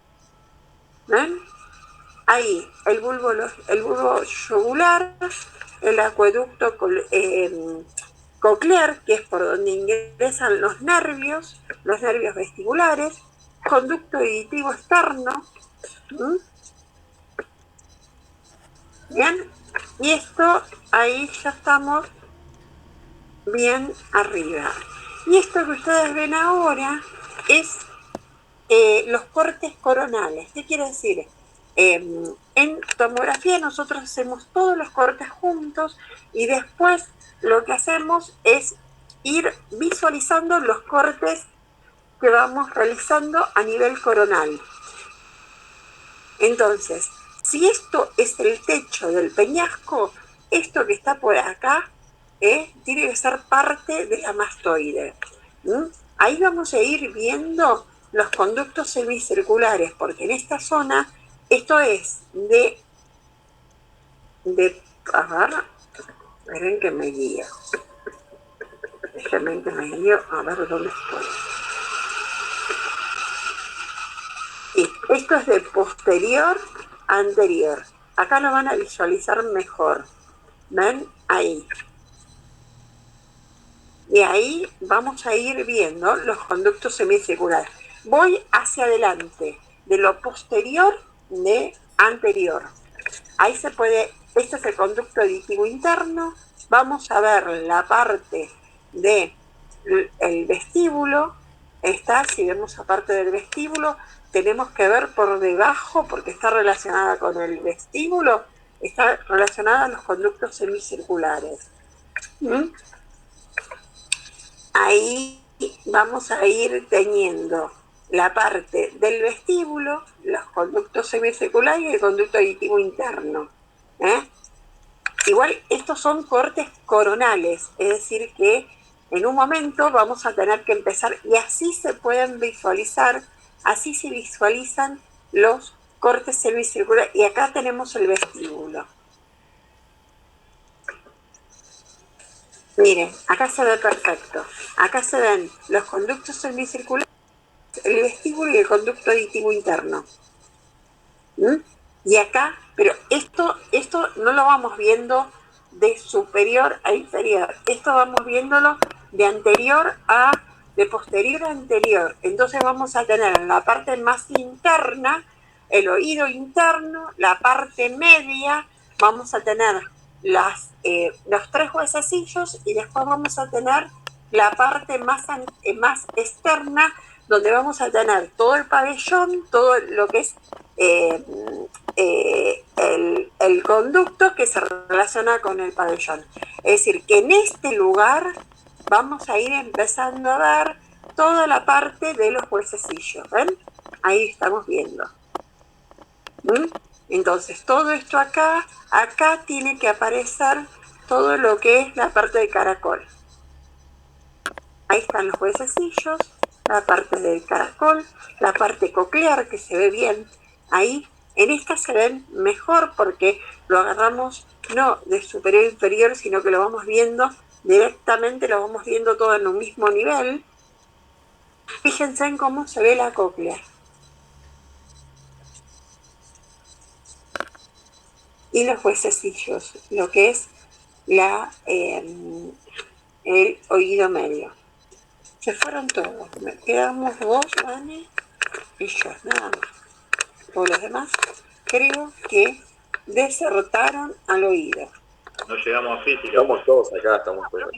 ¿Ven? Ahí, el bulbo yogular, el acueducto coclear, que es por donde ingresan los nervios vestibulares, conducto auditivo externo. Bien, y esto ahí ya estamos bien arriba. Y esto que ustedes ven ahora es los cortes coronales. ¿Qué quiere decir? En tomografía nosotros hacemos todos los cortes juntos y después lo que hacemos es ir visualizando los cortes que vamos realizando a nivel coronal. Entonces, si esto es el techo del peñasco, esto que está por acá tiene que ser parte de la mastoide. ¿Mm? Ahí vamos a ir viendo los conductos semicirculares, porque en esta zona, esto es a ver, esperen que me guío. Déjenme que me guío, a ver dónde estoy. Sí, esto es de posterior a anterior. Acá lo van a visualizar mejor. ¿Ven? Ahí. Y ahí vamos a ir viendo los conductos semicirculares. Voy hacia adelante, de lo posterior de anterior. Ahí se puede, este es el conducto aditivo interno. Vamos a ver la parte del vestíbulo. Si vemos aparte del vestíbulo, tenemos que ver por debajo, porque está relacionada con el vestíbulo, está relacionada a los conductos semicirculares. ¿Mm? Ahí vamos a ir teniendo la parte del vestíbulo, los conductos semicirculares y el conducto aditivo interno. Igual estos son cortes coronales, es decir que en un momento vamos a tener que empezar, y así se pueden visualizar, así se visualizan los cortes semicirculares, y acá tenemos el vestíbulo. Miren, acá se ve perfecto. Acá se ven los conductos semicirculares, el vestíbulo y el conducto aditivo interno. ¿Mm? Y acá, pero esto no lo vamos viendo de superior a inferior. Esto vamos viéndolo de posterior a anterior. Entonces vamos a tener en la parte más interna, el oído interno, la parte media, vamos a tener los tres huesecillos, y después vamos a tener la parte más externa, donde vamos a tener todo el pabellón, todo lo que es el conducto que se relaciona con el pabellón. Es decir, que en este lugar vamos a ir empezando a ver toda la parte de los huesecillos. ¿Ven? Ahí estamos viendo. ¿Mm? Entonces, todo esto acá tiene que aparecer todo lo que es la parte del caracol. Ahí están los huesecillos, la parte del caracol, la parte coclear que se ve bien. Ahí, en esta se ven mejor porque lo agarramos no de superior a inferior, sino que lo vamos viendo directamente, lo vamos viendo todo en un mismo nivel. Fíjense en cómo se ve la cóclea. Y los huesecillos, lo que es el oído medio. Se fueron todos. Quedamos vos, Vane, y yo, nada más. Todos los demás creo que desertaron al oído. No llegamos a física. Estamos todos acá, estamos todos.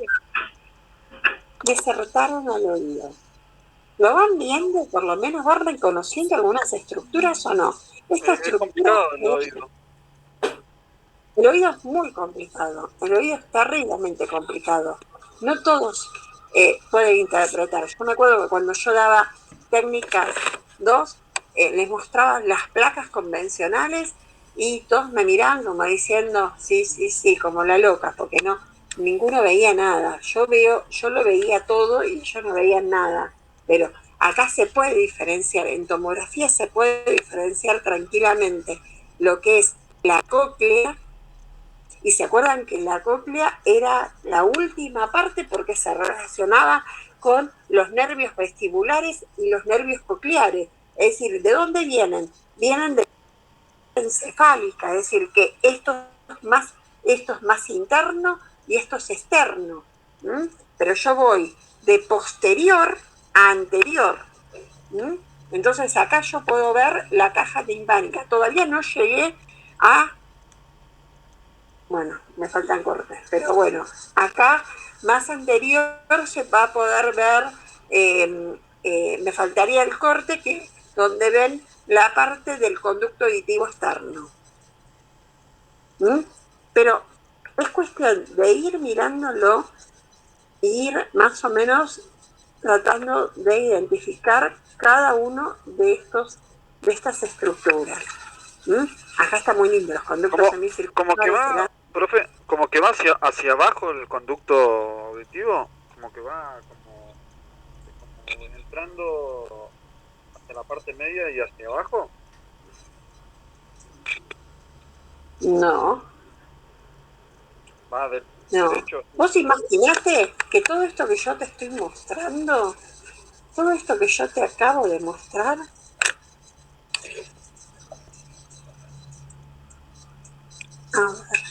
Desertaron al oído. ¿Lo van viendo? Por lo menos van reconociendo algunas estructuras o no. Esta Es estructura, complicado el oído. el oído es muy complicado. El oído es terriblemente complicado. No todos pueden interpretar. Yo me acuerdo que cuando yo daba técnicas 2, les mostraba las placas convencionales y todos me miraban como diciendo, sí, como la loca, porque no, ninguno veía nada. Yo lo veía todo y yo no veía nada. Pero acá se puede diferenciar, en tomografía se puede diferenciar tranquilamente lo que es la cóclea. Y se acuerdan que la cóclea era la última parte porque se relacionaba con los nervios vestibulares y los nervios cocleares. Es decir, ¿de dónde vienen? Vienen de la encefálica, es decir, que esto es más interno y esto es externo. Pero yo voy de posterior a anterior. Entonces acá yo puedo ver la caja timpánica. Todavía no llegué a... Bueno, me faltan cortes, pero bueno, acá más anterior se va a poder ver, me faltaría el corte donde ven la parte del conducto auditivo externo. Pero es cuestión de ir mirándolo e ir más o menos tratando de identificar cada uno de estas estructuras. Acá está muy lindo, los conductos semicirculares. Como que va, profe, como que va hacia abajo el conducto auditivo, como que va como... entrando hacia la parte media y hacia abajo. No, Va no. derecho. Vos imaginate que todo esto que yo te estoy mostrando, todo esto que yo te acabo de mostrar, a ver,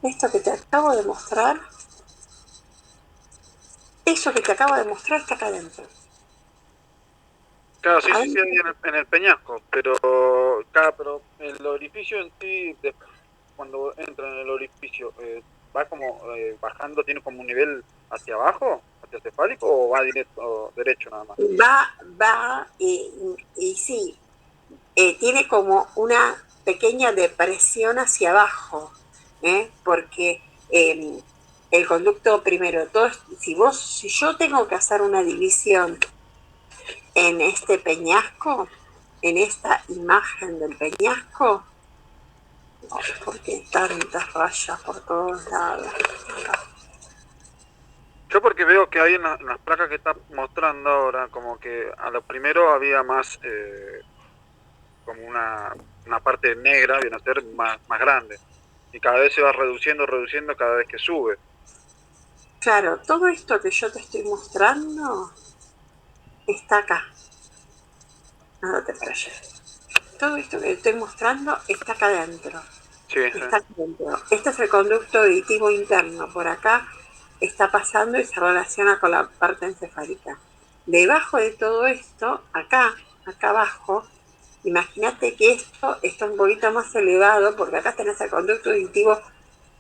esto que te acabo de mostrar, eso que te acabo de mostrar está acá adentro. Claro, sí, Ahí, ahí en el peñasco, pero el orificio en sí, cuando entra en el orificio, va como bajando, tiene como un nivel hacia abajo, hacia cefálico, o va directo, derecho nada más. va, y sí, tiene como una pequeña depresión hacia abajo, porque el conducto primero, si yo tengo que hacer una división en este peñasco, en esta imagen del peñasco, no, porque tantas rayas por todos lados. Yo porque veo que ahí en las placas que está mostrando ahora, como que a lo primero había más, como una parte negra, viene a ser más grande, y cada vez se va reduciendo cada vez que sube. Claro, todo esto que yo te estoy mostrando está acá. Nada te para allá. Todo esto que te estoy mostrando está acá adentro. Sí, Está acá adentro. Este es el conducto auditivo interno. Por acá está pasando y se relaciona con la parte encefálica. Debajo de todo esto, acá abajo, imagínate que esto está un poquito más elevado porque acá tenés el conducto auditivo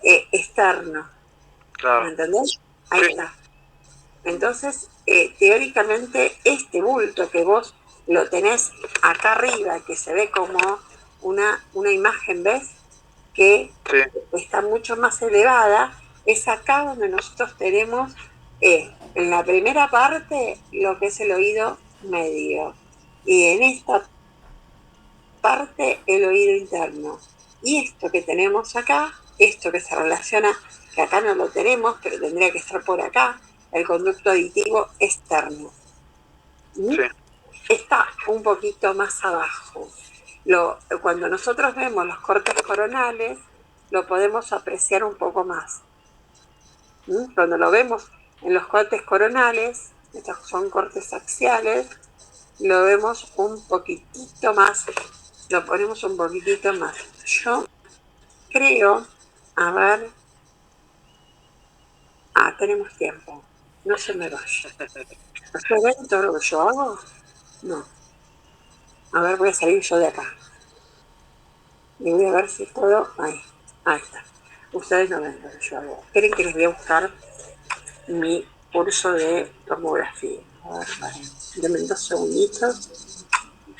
externo. ¿Me claro. entendés? Ahí Sí, está. Entonces, teóricamente, este bulto que vos lo tenés acá arriba, que se ve como una imagen, ¿ves? Que sí, está mucho más elevada, es acá donde nosotros tenemos en la primera parte lo que es el oído medio y en esta parte el oído interno. Y esto que tenemos acá, esto que se relaciona, que acá no lo tenemos, pero tendría que estar por acá, el conducto auditivo externo. ¿Mm? sí, Está un poquito más abajo. Cuando nosotros vemos los cortes coronales, lo podemos apreciar un poco más. Cuando lo vemos en los cortes coronales, estos son cortes axiales, lo vemos un poquitito más, lo ponemos un poquitito más. Yo creo, a ver, tenemos tiempo, no se me vaya. ¿Ustedes ven todo lo que yo hago? No. A ver, voy a salir yo de acá. Y voy a ver si puedo. Ahí está. Ustedes no ven lo que yo hago. ¿Quieren que les voy a buscar mi curso de tomografía? A ver, vale. Denme 2 segunditos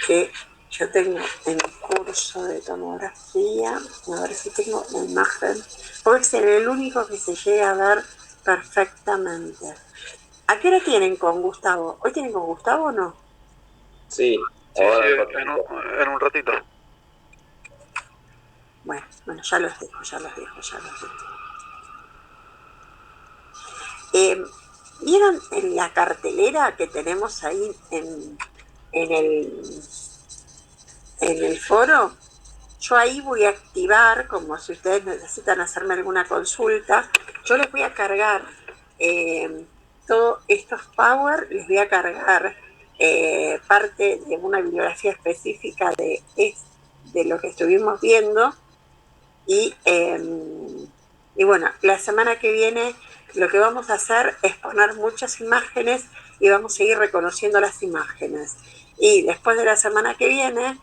que yo tengo en mi curso de tomografía. A ver si tengo la imagen. Puede ser el único que se llega a ver perfectamente. ¿A qué hora tienen con Gustavo? ¿Hoy tienen con Gustavo o no? Sí, sí, ahora un en ratito. en un ratito. Bueno, ya los dejo. ¿Vieron en la cartelera que tenemos ahí en el foro? Yo ahí voy a activar, como si ustedes necesitan hacerme alguna consulta, yo les voy a cargar todos estos power, les voy a cargar parte de una bibliografía específica de lo que estuvimos viendo y bueno, la semana que viene lo que vamos a hacer es poner muchas imágenes y vamos a seguir reconociendo las imágenes. Y después de la semana que viene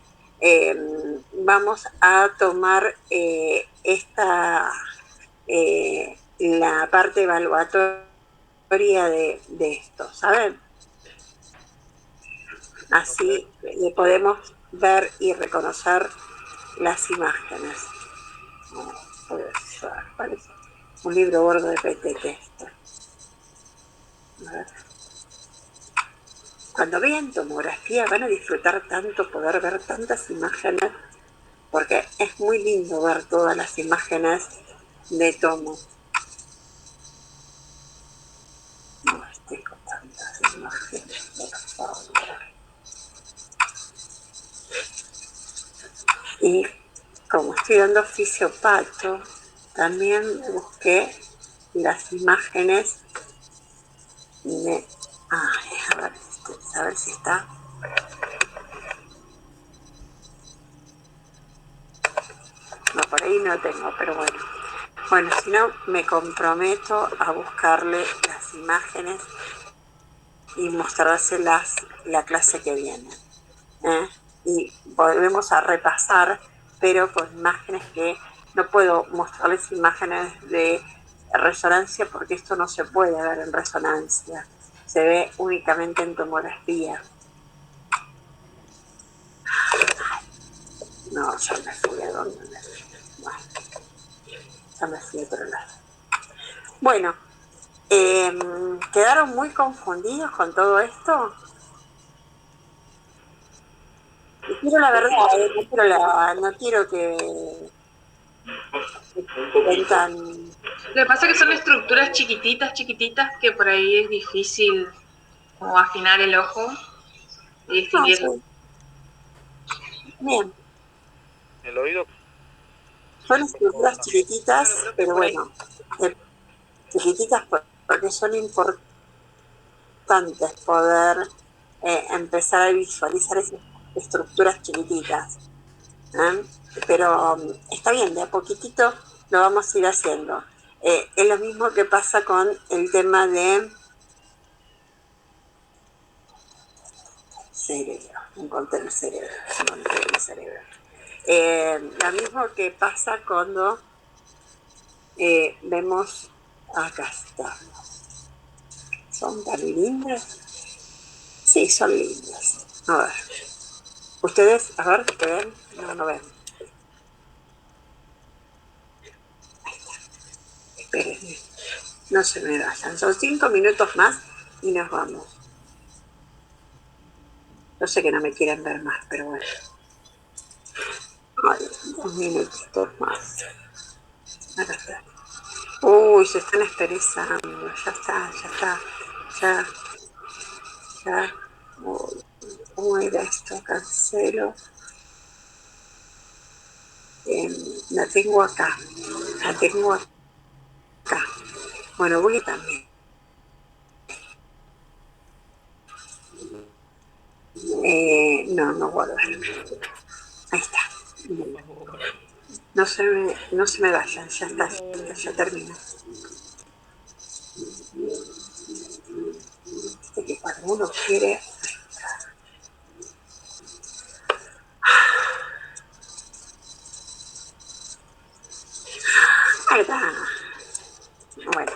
vamos a tomar la parte evaluatoria de esto, ¿saben? Así podemos ver y reconocer las imágenes. Parece un libro gordo de PTT esto. A ver. Cuando vean tomografía van a disfrutar tanto poder ver tantas imágenes, porque es muy lindo ver todas las imágenes de tomo. No estoy con tantas imágenes. por favor. Y como estoy dando fisiopato, también busqué las imágenes de... Ay, a ver si está. No, por ahí no tengo, pero bueno. Bueno, si no, me comprometo a buscarle las imágenes y mostrárselas la clase que viene. Y volvemos a repasar, pero con imágenes que no puedo mostrarles imágenes de resonancia porque esto no se puede ver en resonancia, se ve únicamente en tomografía. No, ya me fui a donde me fui. Bueno, ya me fui a otro lado. Bueno, ¿quedaron muy confundidos con todo esto? Y quiero la verdad, no quiero que cuentan. Lo que pasa es que son estructuras chiquititas, que por ahí es difícil como afinar el ojo y No, distinguirlo. sí. Bien, El oído, son estructuras chiquititas, pero bueno, chiquititas porque son importantes poder empezar a visualizar esas estructuras chiquititas. Pero está bien, de a poquitito lo vamos a ir haciendo. Es lo mismo que pasa con el tema de cerebro. Encontré el cerebro. Lo mismo que pasa cuando vemos, acá está, ¿son tan lindas? Sí, son lindas. A ver, ustedes, a ver, ¿qué ven? No, no ven. Espérenme, no se me vayan. Son 5 minutos más y nos vamos. Yo sé que no me quieren ver más, pero bueno. Ay, 2 minutitos más. Acá está. Uy, se están esperezando. Ya está. Ya. Uy, ¿cómo era esto? Cancelo. La tengo acá. Bueno, voy también. No guardarme. Ahí está. No se me vayan, ya está, ya termino. Viste que cuando uno quiere... Ahí está. Bueno.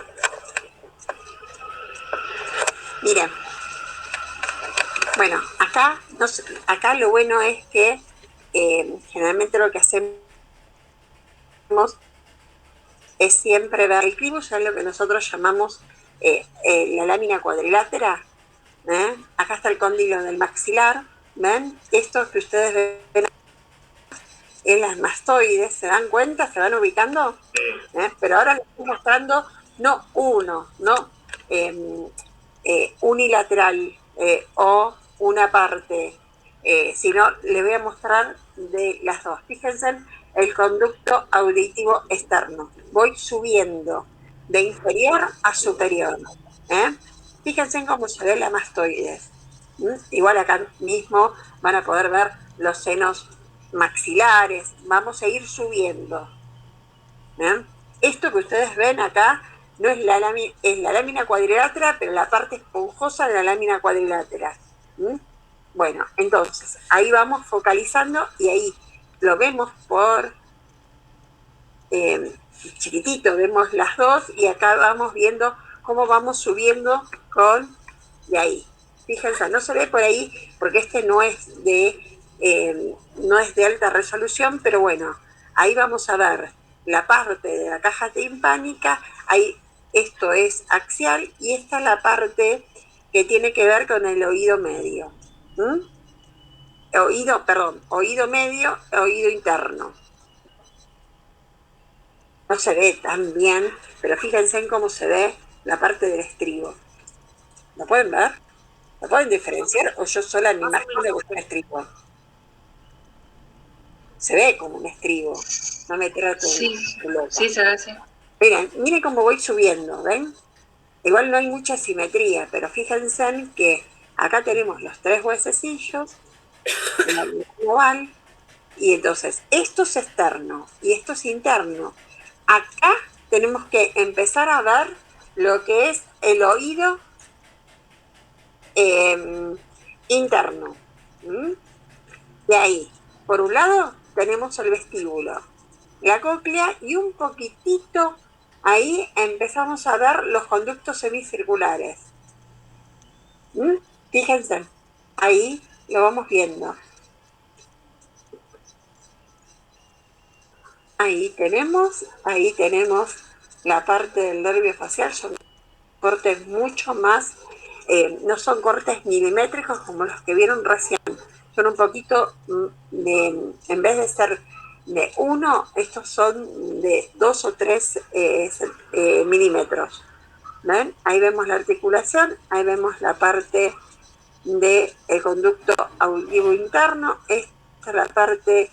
Miren. Bueno, acá lo bueno es que generalmente lo que hacemos es siempre ver el cribo, ya es lo que nosotros llamamos la lámina cuadrilátera. Acá está el cóndilo del maxilar. ¿Ven? Esto que ustedes ven en las mastoides, ¿se dan cuenta? ¿Se van ubicando? Pero ahora les estoy mostrando no uno, no unilateral o una parte, sino le voy a mostrar de las dos. Fíjense el conducto auditivo externo. Voy subiendo de inferior a superior. Fíjense cómo se ve la mastoides. Igual acá mismo van a poder ver los senos maxilares. Vamos a ir subiendo. Esto que ustedes ven acá no es es la lámina cuadrilátera, pero la parte esponjosa de la lámina cuadrilátera. Bueno, entonces ahí vamos focalizando y ahí lo vemos por chiquitito, vemos las dos y acá vamos viendo cómo vamos subiendo de ahí. Fíjense, no se ve por ahí porque este no es de alta resolución, pero bueno, ahí vamos a ver la parte de la caja timpánica, ahí esto es axial y esta es la parte que tiene que ver con el oído medio. Oído medio, oído interno. No se ve tan bien, pero fíjense en cómo se ve la parte del estribo. ¿Lo pueden ver? ¿Lo pueden diferenciar o yo sola me imagino que es un estribo? Se ve como un estribo, no me trato Sí, de loca. sí, se ve así. Miren cómo voy subiendo, ¿ven? Igual no hay mucha simetría, pero fíjense que acá tenemos los 3 huesecillos, la oval, y entonces esto es externo y esto es interno. Acá tenemos que empezar a ver lo que es el oído interno. ¿Mm? De ahí, por un lado, tenemos el vestíbulo, la cóclea y un poquitito ahí empezamos a ver los conductos semicirculares. ¿Mm? Fíjense, ahí lo vamos viendo. Ahí tenemos la parte del nervio facial, son cortes mucho más, no son cortes milimétricos como los que vieron recién, son un poquito en vez de ser de 1, estos son de 2 o 3 milímetros. ¿Ven? Ahí vemos la articulación, ahí vemos la parte del conducto auditivo interno, esta es la parte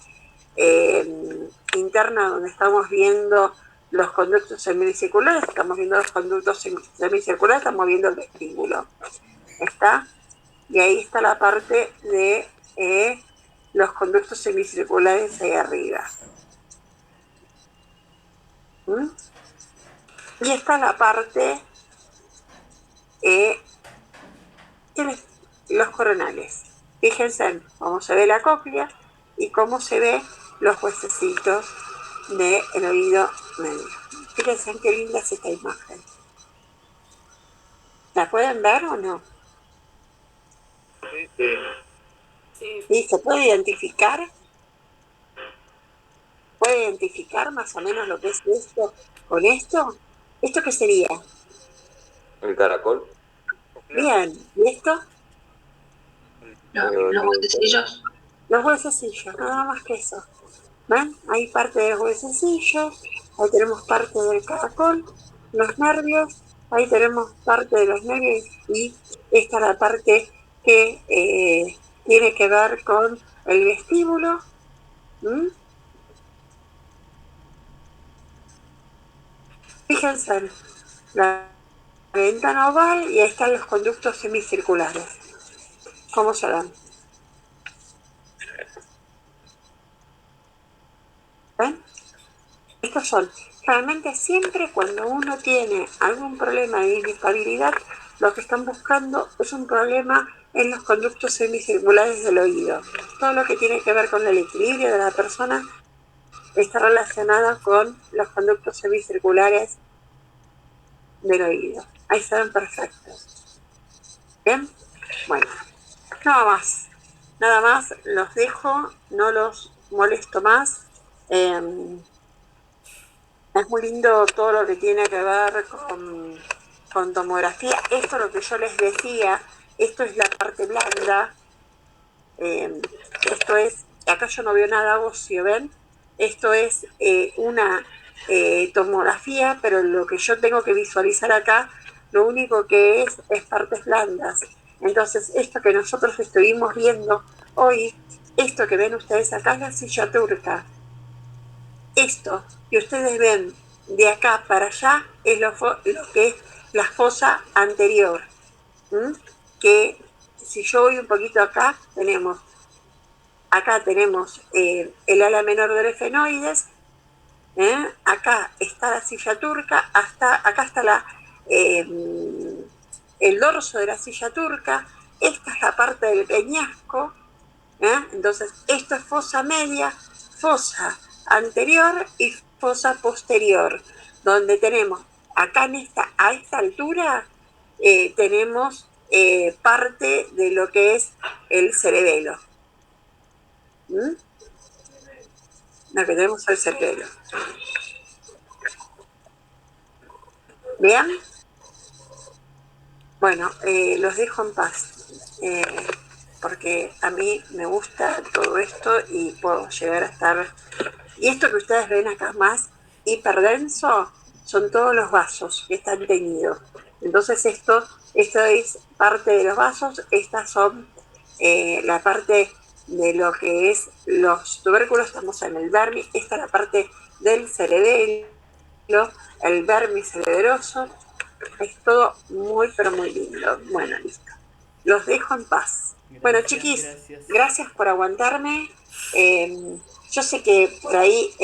interna donde estamos viendo los conductos semicirculares, estamos viendo los conductos semicirculares, estamos viendo el vestíbulo. ¿Está? Y ahí está la parte de los conductos semicirculares ahí arriba. ¿Mm? Y esta es la parte de los coronales. Fíjense cómo se ve la cóclea y cómo se ve los huesecitos del oído medio. Fíjense qué linda es esta imagen. ¿La pueden ver o no? ¿Sí? ¿Se puede identificar? ¿Puede identificar más o menos lo que es esto con esto? ¿Esto qué sería? El caracol. Bien, ¿y esto? Los huesecillos. Los huesecillos, nada más que eso. ¿Ven? Hay parte de los huesecillos, ahí tenemos parte del caracol, los nervios, ahí tenemos parte de los nervios y esta es la parte que tiene que ver con el vestíbulo. ¿Mm? Fíjense, la ventana oval y ahí están los conductos semicirculares. ¿Cómo se ven? ¿Ven? Estos son, realmente siempre cuando uno tiene algún problema de inestabilidad, lo que están buscando es un problema en los conductos semicirculares del oído. Todo lo que tiene que ver con el equilibrio de la persona está relacionado con los conductos semicirculares del oído. Ahí se ven perfectos. ¿Bien? Bueno, nada más, los dejo, no los molesto más. Es muy lindo todo lo que tiene que ver con tomografía. Esto es lo que yo les decía, esto es la parte blanda, esto es, acá yo no veo nada óseo, ¿ven? Esto es una tomografía, pero lo que yo tengo que visualizar acá, lo único que es partes blandas. Entonces, esto que nosotros estuvimos viendo hoy, esto que ven ustedes acá es la silla turca. Esto que ustedes ven de acá para allá es lo que es la fosa anterior. ¿Mm? Que si yo voy un poquito acá tenemos el ala menor del efenoides, acá está la silla turca, acá está el dorso de la silla turca, esta es la parte del peñasco, entonces esto es fosa media, fosa anterior y fosa posterior, donde tenemos acá a esta altura tenemos parte de lo que es el cerebelo. Lo que tenemos el cerebelo. ¿Bien? Bueno, los dejo en paz, porque a mí me gusta todo esto y puedo llegar a estar... Y esto que ustedes ven acá más hiperdenso son todos los vasos que están teñidos. Entonces esto es parte de los vasos, estas son la parte de lo que es los tubérculos, estamos en el vermis, esta es la parte del cerebelo, el vermis cerebroso, es todo muy pero muy lindo. Bueno, listo. Los dejo en paz. Bueno, chiquis, gracias por aguantarme. Yo sé que por ahí